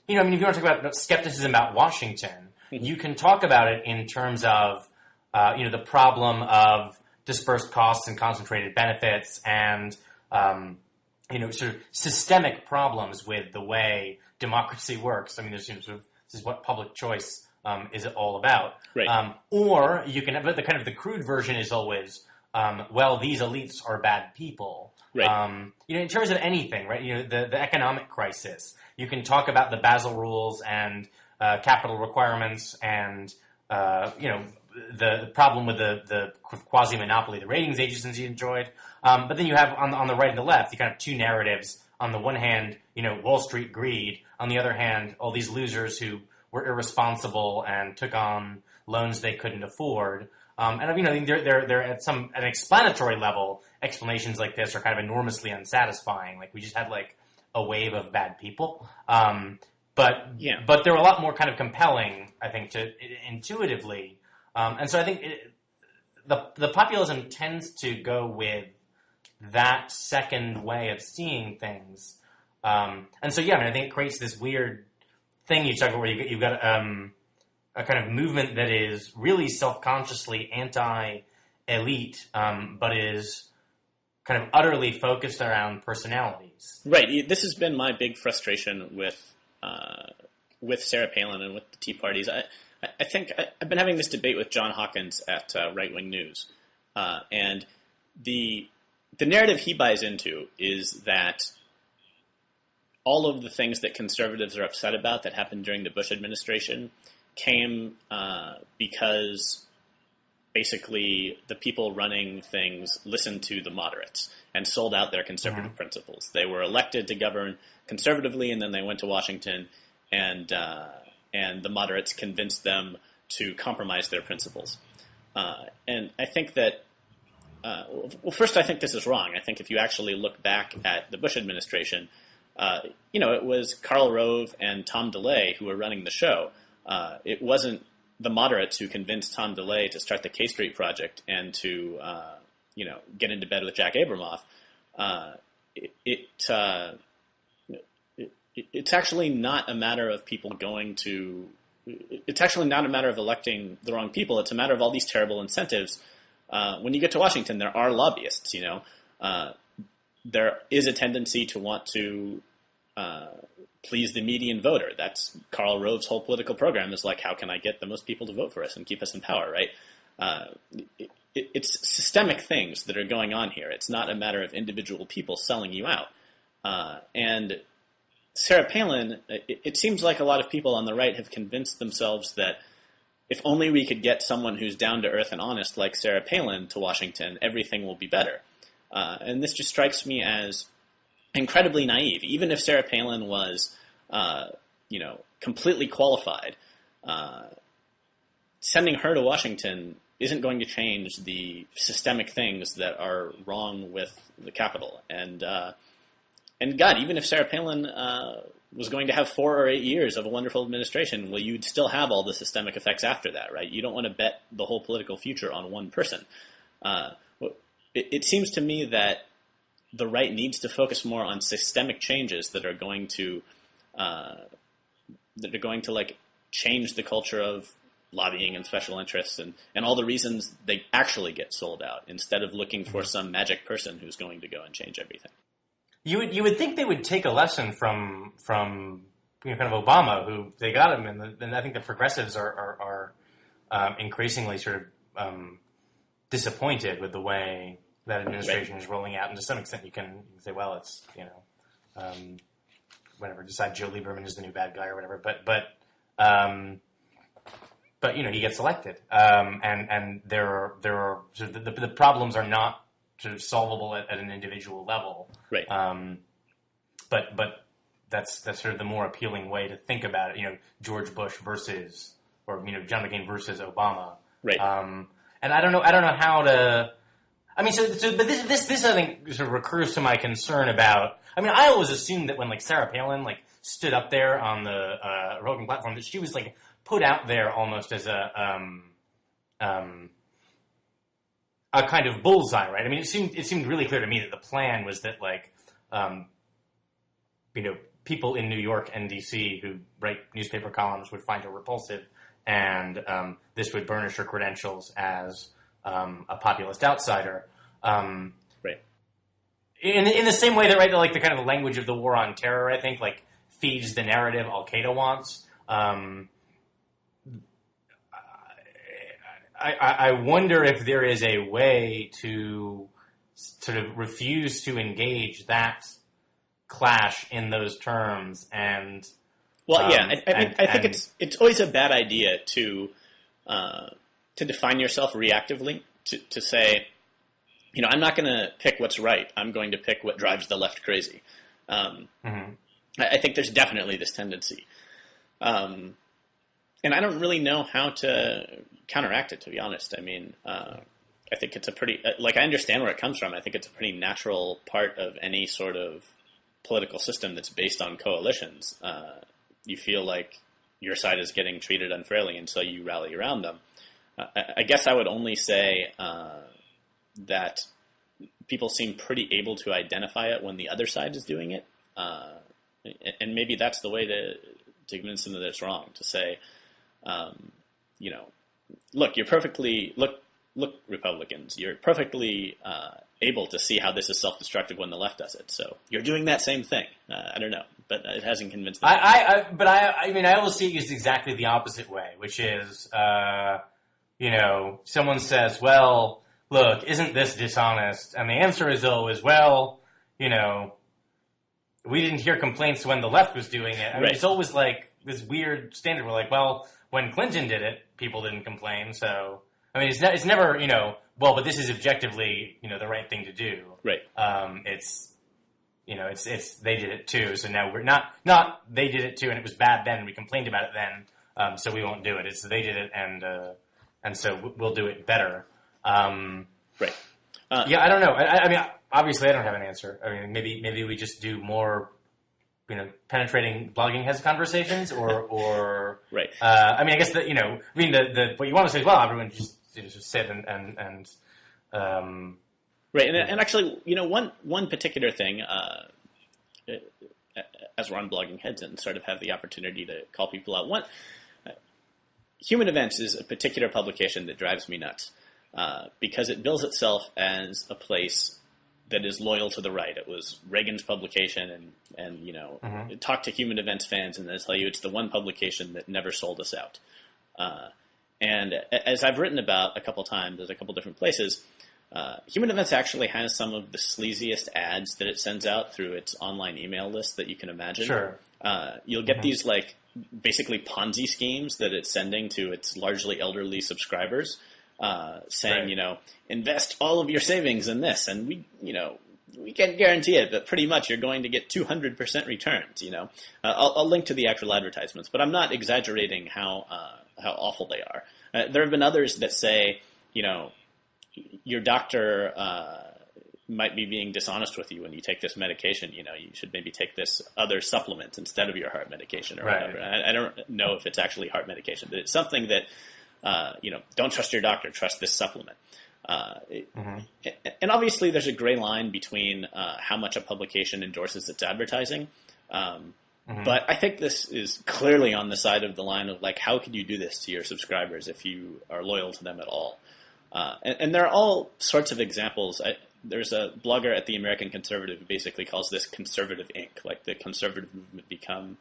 you want to talk about skepticism about Washington, you can talk about it in terms of, the problem of dispersed costs and concentrated benefits and, sort of systemic problems with the way democracy works. I mean, this is what public choice is all about. Right. Or you can, but the crude version is always, these elites are bad people. Right. In terms of anything, right? The economic crisis. You can talk about the Basel rules and capital requirements and the problem with the quasi-monopoly the ratings agencies enjoyed. But then you have on the right and the left, you kind of two narratives. On the one hand, Wall Street greed. On the other hand, all these losers who were irresponsible and took on loans they couldn't afford. And I think they're at an explanatory level. Explanations like this are kind of enormously unsatisfying. Like we just had like a wave of bad people. But they're a lot more kind of compelling, I think, intuitively. And so I think the populism tends to go with that second way of seeing things. And so, I think it creates this weird thing you talk about where you've got a kind of movement that is really self-consciously anti-elite, but is kind of utterly focused around personalities. Right. This has been my big frustration with Sarah Palin and with the Tea Parties. I think I've been having this debate with John Hawkins at Right Wing News, and the narrative he buys into is that all of the things that conservatives are upset about that happened during the Bush administration came because basically the people running things listened to the moderates and sold out their conservative principles. They were elected to govern conservatively, and then they went to Washington, and the moderates convinced them to compromise their principles. And I think that, first, I think this is wrong. I think if you actually look back at the Bush administration, it was Karl Rove and Tom DeLay who were running the show. It wasn't the moderates who convinced Tom DeLay to start the K Street Project and to, get into bed with Jack Abramoff. It's actually not a matter of people it's actually not a matter of electing the wrong people. It's a matter of all these terrible incentives. When you get to Washington, there are lobbyists, there is a tendency to want to please the median voter. That's Karl Rove's whole political program is like, how can I get the most people to vote for us and keep us in power, right? It's systemic things that are going on here. It's not a matter of individual people selling you out. And Sarah Palin, it seems like a lot of people on the right have convinced themselves that if only we could get someone who's down to earth and honest like Sarah Palin to Washington, everything will be better. And this just strikes me as incredibly naive. Even if Sarah Palin was, completely qualified, sending her to Washington isn't going to change the systemic things that are wrong with the Capitol. And God, even if Sarah Palin was going to have 4 or 8 years of a wonderful administration, well, you'd still have all the systemic effects after that, right? You don't want to bet the whole political future on one person. It seems to me that the right needs to focus more on systemic changes that are going to change the culture of lobbying and special interests and all the reasons they actually get sold out, instead of looking for some magic person who's going to go and change everything. You would think they would take a lesson from kind of Obama, who they got him, and I think the progressives are increasingly sort of disappointed with the way that administration is rolling out, and to some extent you can say, well, it's whatever, decide Joe Lieberman is the new bad guy or whatever, but he gets elected, and there are sort of the problems are not sort of solvable at an individual level, right? But that's sort of the more appealing way to think about it. George Bush versus, or John McCain versus Obama, right? And I don't know how to. I mean, but this I think sort of recurs to my concern about. I mean, I always assumed that when Sarah Palin stood up there on the Republican platform, that she was put out there almost as a kind of bullseye, right? I mean, it seemed really clear to me that the plan was that people in New York and DC who write newspaper columns would find her repulsive, and this would burnish her credentials as a populist outsider. Right. In the same way that, right, the kind of language of the war on terror, I think, feeds the narrative Al Qaeda wants. I wonder if there is a way to sort of refuse to engage that clash in those terms, and I think it's always a bad idea to define yourself reactively, to say, I'm not going to pick what's right. I'm going to pick what drives the left crazy. I think there's definitely this tendency, and I don't really know how to counteract it, to be honest. I mean, I think it's a pretty I understand where it comes from. I think it's a pretty natural part of any sort of political system that's based on coalitions. You feel like your side is getting treated unfairly, and so you rally around them. I guess I would only say that people seem pretty able to identify it when the other side is doing it, and maybe that's the way to convince them that it's wrong. To say, look, look, Republicans, you're perfectly able to see how this is self-destructive when the left does it. So you're doing that same thing. I don't know, but it hasn't convinced me. I mean, I always see it used exactly the opposite way, which is, someone says, well, look, isn't this dishonest? And the answer is always, well, we didn't hear complaints when the left was doing it. I mean, It's always this weird standard where well, when Clinton did it, people didn't complain. So, I mean, it's never, well, but this is objectively, the right thing to do. Right. It's they did it too. So now we're not they did it too, and it was bad then, and we complained about it then. So we won't do it. It's they did it, and so we'll do it better. Right. I don't know. I mean, obviously I don't have an answer. I mean, maybe we just do more, penetrating blogging heads conversations, or right. I mean, I guess that what you want to say is, well, everyone just sit and right. And actually, one particular thing, as we're on blogging heads and sort of have the opportunity to call people out. Human Events is a particular publication that drives me nuts, because it bills itself as a place that is loyal to the right. It was Reagan's publication, and talk to Human Events fans, and they'll tell you it's the one publication that never sold us out. And as I've written about a couple times, there's a couple different places, Human Events actually has some of the sleaziest ads that it sends out through its online email list that you can imagine. Sure. You'll get these basically Ponzi schemes that it's sending to its largely elderly subscribers, saying, right. Invest all of your savings in this, and we can't guarantee it, but pretty much you're going to get 200% returns. I'll link to the actual advertisements, but I'm not exaggerating how awful they are. There have been others that say, your doctor might be being dishonest with you when you take this medication. You should maybe take this other supplement instead of your heart medication or whatever. I don't know if it's actually heart medication, but it's something that, don't trust your doctor, trust this supplement. And obviously there's a gray line between how much a publication endorses its advertising. But I think this is clearly on the side of the line of how could you do this to your subscribers if you are loyal to them at all? And there are all sorts of examples. There's a blogger at the American Conservative who basically calls this conservative ink, the conservative movement become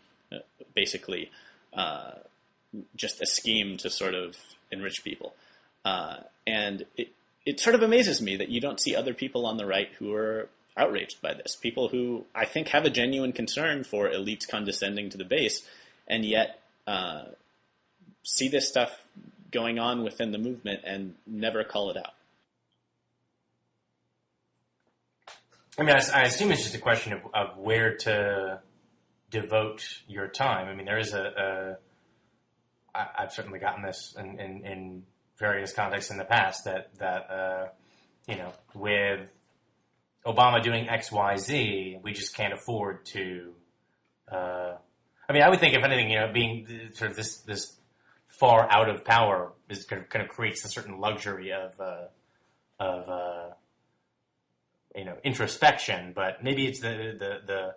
basically just a scheme to sort of enrich people. And it sort of amazes me that you don't see other people on the right who are outraged by this. People who I think have a genuine concern for elites condescending to the base, and yet see this stuff going on within the movement and never call it out. I mean, I assume it's just a question of where to devote your time. I mean, there is I've certainly gotten this in various contexts in the past that with Obama doing X, Y, Z, we just can't afford to. I mean, I would think if anything, being sort of this far out of power is kind of creates a certain luxury of introspection. But maybe it's a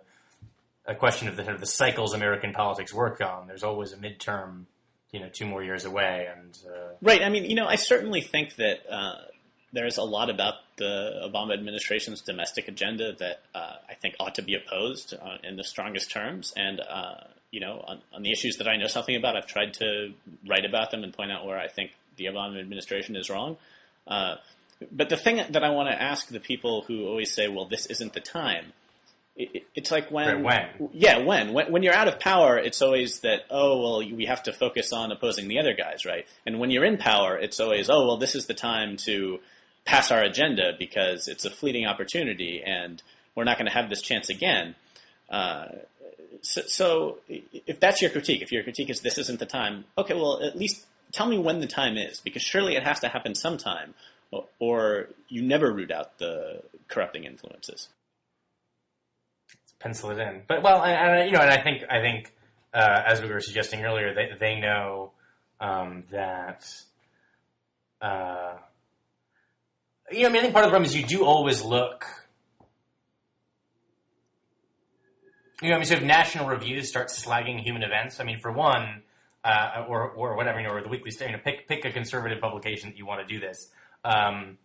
question of the cycles American politics work on. There's always a midterm, 2 more years away, and right. I mean, I certainly think that there's a lot about the Obama administration's domestic agenda that I think ought to be opposed in the strongest terms. And on the issues that I know something about, I've tried to write about them and point out where I think the Obama administration is wrong. But the thing that I want to ask the people who always say, well, this isn't the time, it's like when you're out of power, it's always that, oh, well, we have to focus on opposing the other guys, right? And when you're in power, it's always, oh, well, this is the time to pass our agenda because it's a fleeting opportunity and we're not going to have this chance again. So if that's your critique, if your critique is this isn't the time, okay, well, at least tell me when the time is, because surely it has to happen sometime, or you never root out the corrupting influences. Pencil it in. But and I think as we were suggesting earlier, they know that. I think part of the problem is you do always look. So if National Review starts slagging human events, I mean, for one, or whatever, or the Weekly Standard, pick a conservative publication that you want to do this. On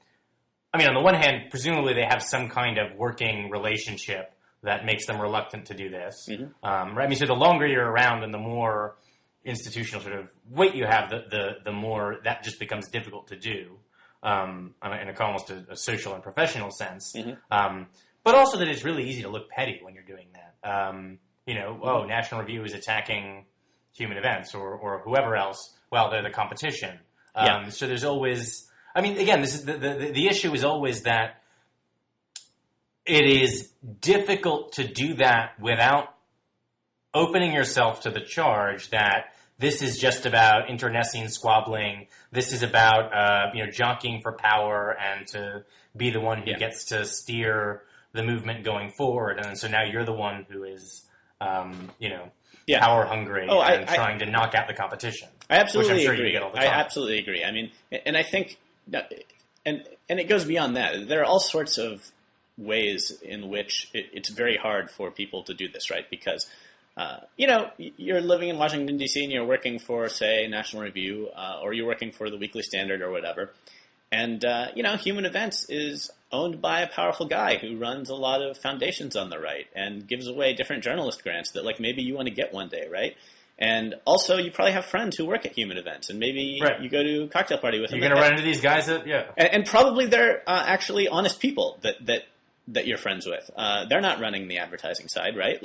the one hand, presumably they have some kind of working relationship that makes them reluctant to do this. Mm-hmm. Right? So the longer you're around and the more institutional sort of weight you have, the more that just becomes difficult to do in almost a social and professional sense. Mm-hmm. But also that it's really easy to look petty when you're doing that. National Review is attacking human events or whoever else. Well, they're the competition. So there's always, again, this is the issue is always that it is difficult to do that without opening yourself to the charge that this is just about internecine squabbling. This is about jockeying for power and to be the one who gets to steer the movement going forward. And so now you're the one who is power hungry and trying to knock out the competition. I absolutely which I'm sure agree. You get all the time. I absolutely agree. And I think that, and it goes beyond that. There are all sorts of ways in which it's very hard for people to do this, right? Because, you're living in Washington, D.C. and you're working for, say, National Review, or you're working for the Weekly Standard or whatever. And, Human Events is owned by a powerful guy who runs a lot of foundations on the right and gives away different journalist grants that, maybe you want to get one day, right? And also, you probably have friends who work at Human Events, and maybe you go to a cocktail party with them. You're going to run into these guys and probably they're actually honest people that you're friends with. They're not running the advertising side, right?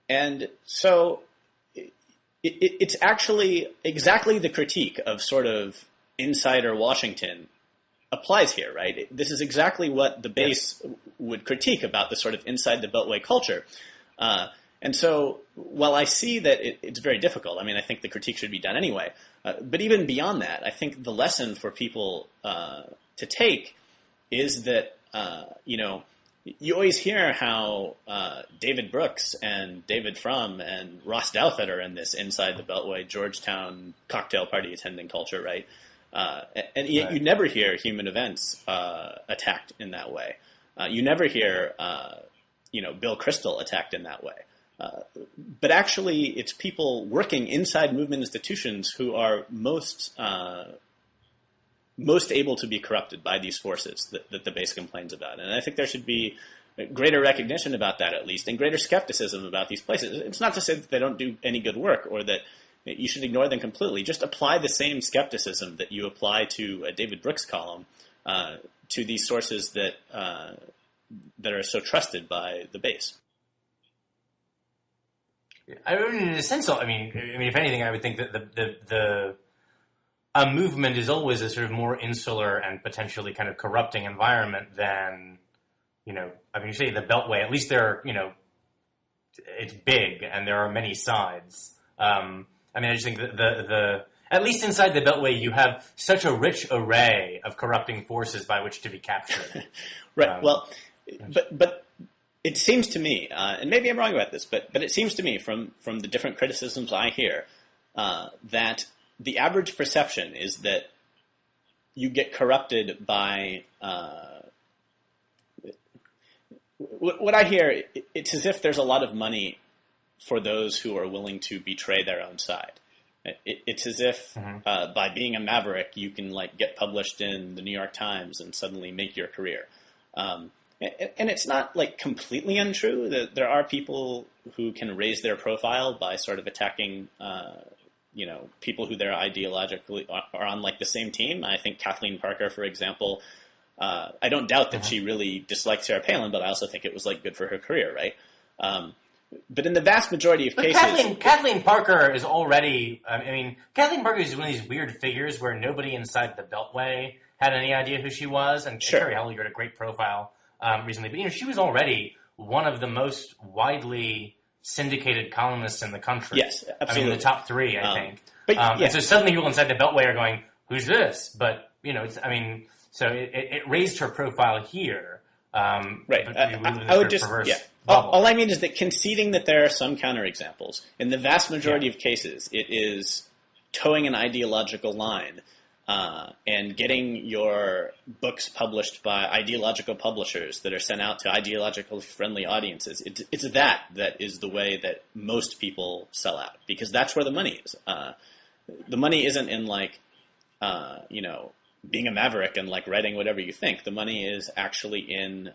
And so it's actually exactly the critique of sort of insider Washington applies here, right? This is exactly what the base would critique about the sort of inside the Beltway culture. And so while I see that it's very difficult, I think the critique should be done anyway. But even beyond that, I think the lesson for people to take is that, you always hear how David Brooks and David Frum and Ross Douthat are in this inside the Beltway Georgetown cocktail party attending culture, right? And yet you never hear Human Events attacked in that way. You never hear, Bill Kristol attacked in that way. But actually, it's people working inside movement institutions who are most able to be corrupted by these forces that the base complains about. And I think there should be greater recognition about that, at least, and greater skepticism about these places. It's not to say that they don't do any good work or that you should ignore them completely. Just apply the same skepticism that you apply to a David Brooks column to these sources that are so trusted by the base. I mean, in a sense, if anything, I would think that a movement is always a sort of more insular and potentially kind of corrupting environment than, you say the Beltway. At least it's big and there are many sides. I just think that at least inside the Beltway, you have such a rich array of corrupting forces by which to be captured. Right. But it seems to me, and maybe I'm wrong about this, but it seems to me from the different criticisms I hear that the average perception is that you get corrupted by what I hear. It's as if there's a lot of money for those who are willing to betray their own side. It's as if by being a maverick, you can get published in the New York Times and suddenly make your career. And it's not completely untrue that there are people who can raise their profile by sort of attacking, people who they're ideologically are on the same team. I think Kathleen Parker, for example, I don't doubt that she really disliked Sarah Palin, but I also think it was good for her career, right? But in the vast majority of cases, Kathleen Parker is already. Kathleen Parker is one of these weird figures where nobody inside the Beltway had any idea who she was, and sure. Terry Hellier had a great profile recently. But she was already one of the most widely syndicated columnists in the country. Yes, absolutely. The top three, I think. But and so suddenly people inside the Beltway are going, "Who's this?" But so it raised her profile here. Right. I would just all I mean is that conceding that there are some counterexamples, in the vast majority of cases, it is towing an ideological line and getting your books published by ideological publishers that are sent out to ideologically friendly audiences. It's that is the way that most people sell out, because that's where the money is. The money isn't in being a maverick and writing whatever you think. The money is actually in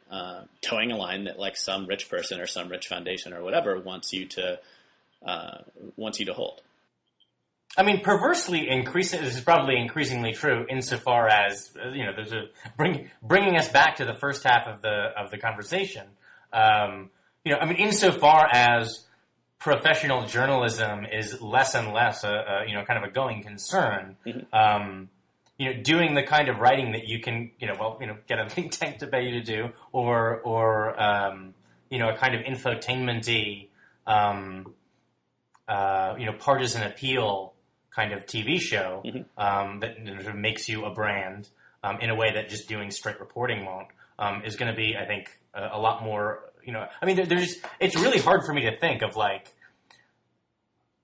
towing a line that some rich person or some rich foundation or whatever wants you to hold. Perversely, this is probably increasingly true insofar as there's bringing us back to the first half of the conversation. Insofar as professional journalism is less and less kind of a going concern. Mm-hmm. Doing the kind of writing that you can, get a think tank to pay you to do, or a kind of infotainment-y, partisan appeal kind of TV show that sort of makes you a brand in a way that just doing straight reporting won't, is going to be, I think, a lot more. It's really hard for me to think of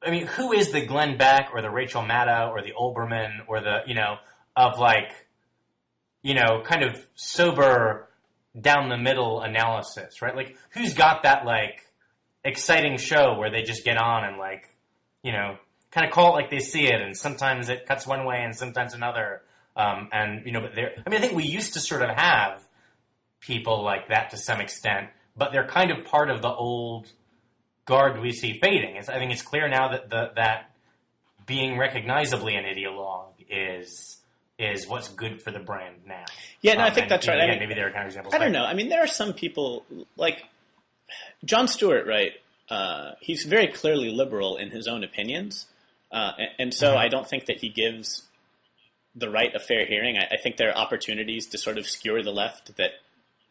who is the Glenn Beck or the Rachel Maddow or the Olbermann or the of kind of sober down the middle analysis, right? Who's got that exciting show where they just get on and kind of call it like they see it, and sometimes it cuts one way and sometimes another. But I think we used to sort of have people like that to some extent, but they're kind of part of the old guard we see fading. I think it's clear now that that being recognizably an ideologue is what's good for the brand now. Yeah, no, I think that's right. Maybe there are counterexamples. I don't know. There are some people Jon Stewart, right? He's very clearly liberal in his own opinions, and so I don't think that he gives the right a fair hearing. I think there are opportunities to sort of skewer the left that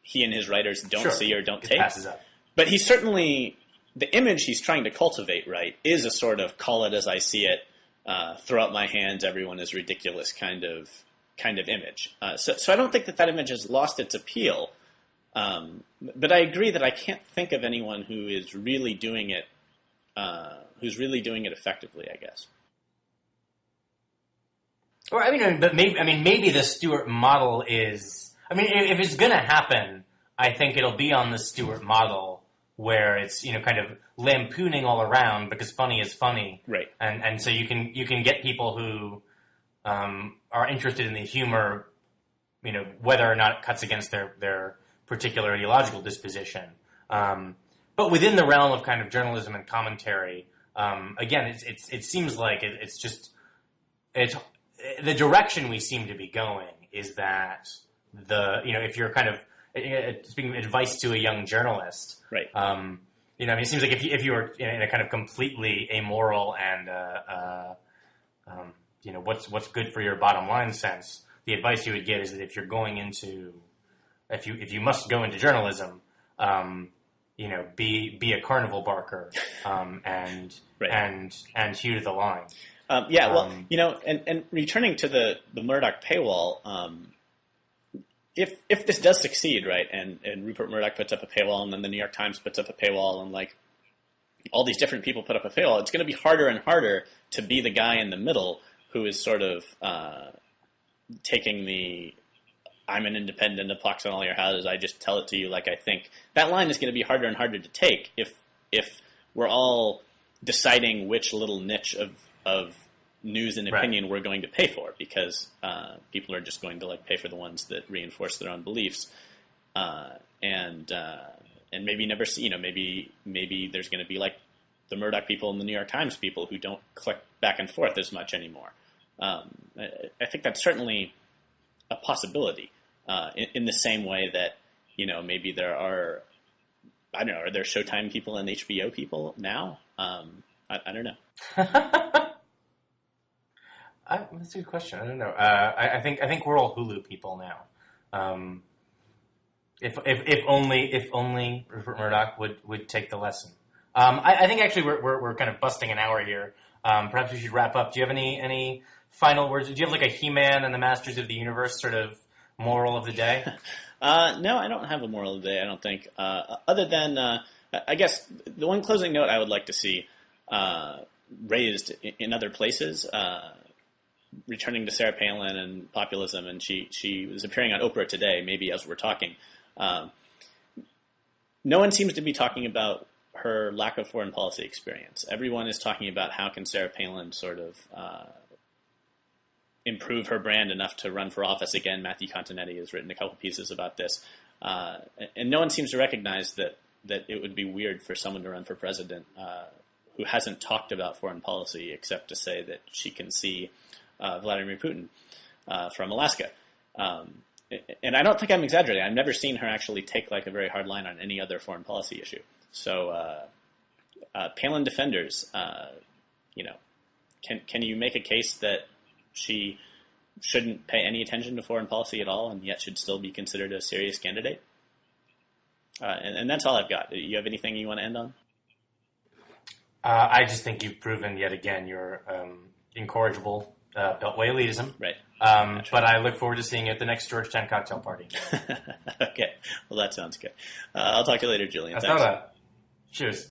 he and his writers don't see or don't take. Passes up. But he's certainly, the image he's trying to cultivate, right, is a sort of call it as I see it, throw up my hands, everyone is ridiculous kind of image. So I don't think that image has lost its appeal. But I agree that I can't think of anyone who is really doing it, effectively, I guess. Or maybe the Stewart model is. If it's going to happen, I think it'll be on the Stewart model where it's kind of lampooning all around because funny is funny, right? And so you can get people who are interested in the humor, whether or not it cuts against their particular ideological disposition. But within the realm of kind of journalism and commentary, again, it seems like it's the direction we seem to be going is that if you're kind of speaking of advice to a young journalist, right? It seems like if you were in a kind of completely amoral and what's good for your bottom line sense, the advice you would get is that if you must go into journalism, be a carnival barker, and hew to the line. And returning to the Murdoch paywall, if this does succeed, right, and Rupert Murdoch puts up a paywall, and then the New York Times puts up a paywall, and like all these different people put up a paywall, it's going to be harder and harder to be the guy in the middle who is sort of taking the "I'm an independent, a pox on all your houses, I just tell it to you like I think." That line is going to be harder and harder to take if we're all deciding which little niche of news and opinion we're going to pay for, because people are just going to like pay for the ones that reinforce their own beliefs, and maybe never see. Maybe there's going to be like the Murdoch people and the New York Times people who don't click back and forth as much anymore. I think that's certainly a possibility. In the same way that maybe there are, I don't know, are there Showtime people and HBO people now? I don't know. That's a good question. I don't know. I think we're all Hulu people now. If only Rupert Murdoch would take the lesson. I think actually we're kind of busting an hour here. Perhaps we should wrap up. Do you have any final words? Do you have like a He-Man and the Masters of the Universe sort of moral of the day? No, I don't have a moral of the day, I don't think. Other than, I guess, the one closing note I would like to see raised in other places, returning to Sarah Palin and populism, and she was appearing on Oprah today, maybe as we're talking. No one seems to be talking about her lack of foreign policy experience. Everyone is talking about how can Sarah Palin sort of improve her brand enough to run for office again. Matthew Continetti has written a couple pieces about this. And no one seems to recognize that it would be weird for someone to run for president who hasn't talked about foreign policy except to say that she can see Vladimir Putin from Alaska. And I don't think I'm exaggerating. I've never seen her actually take like a very hard line on any other foreign policy issue. So Palin defenders, can you make a case that she shouldn't pay any attention to foreign policy at all and yet should still be considered a serious candidate? And that's all I've got. Do you have anything you want to end on? I just think you've proven yet again your incorrigible Beltway elitism. Right. But I look forward to seeing you at the next Georgetown cocktail party. Okay. Well, that sounds good. I'll talk to you later, Julian. Thanks. Cheers.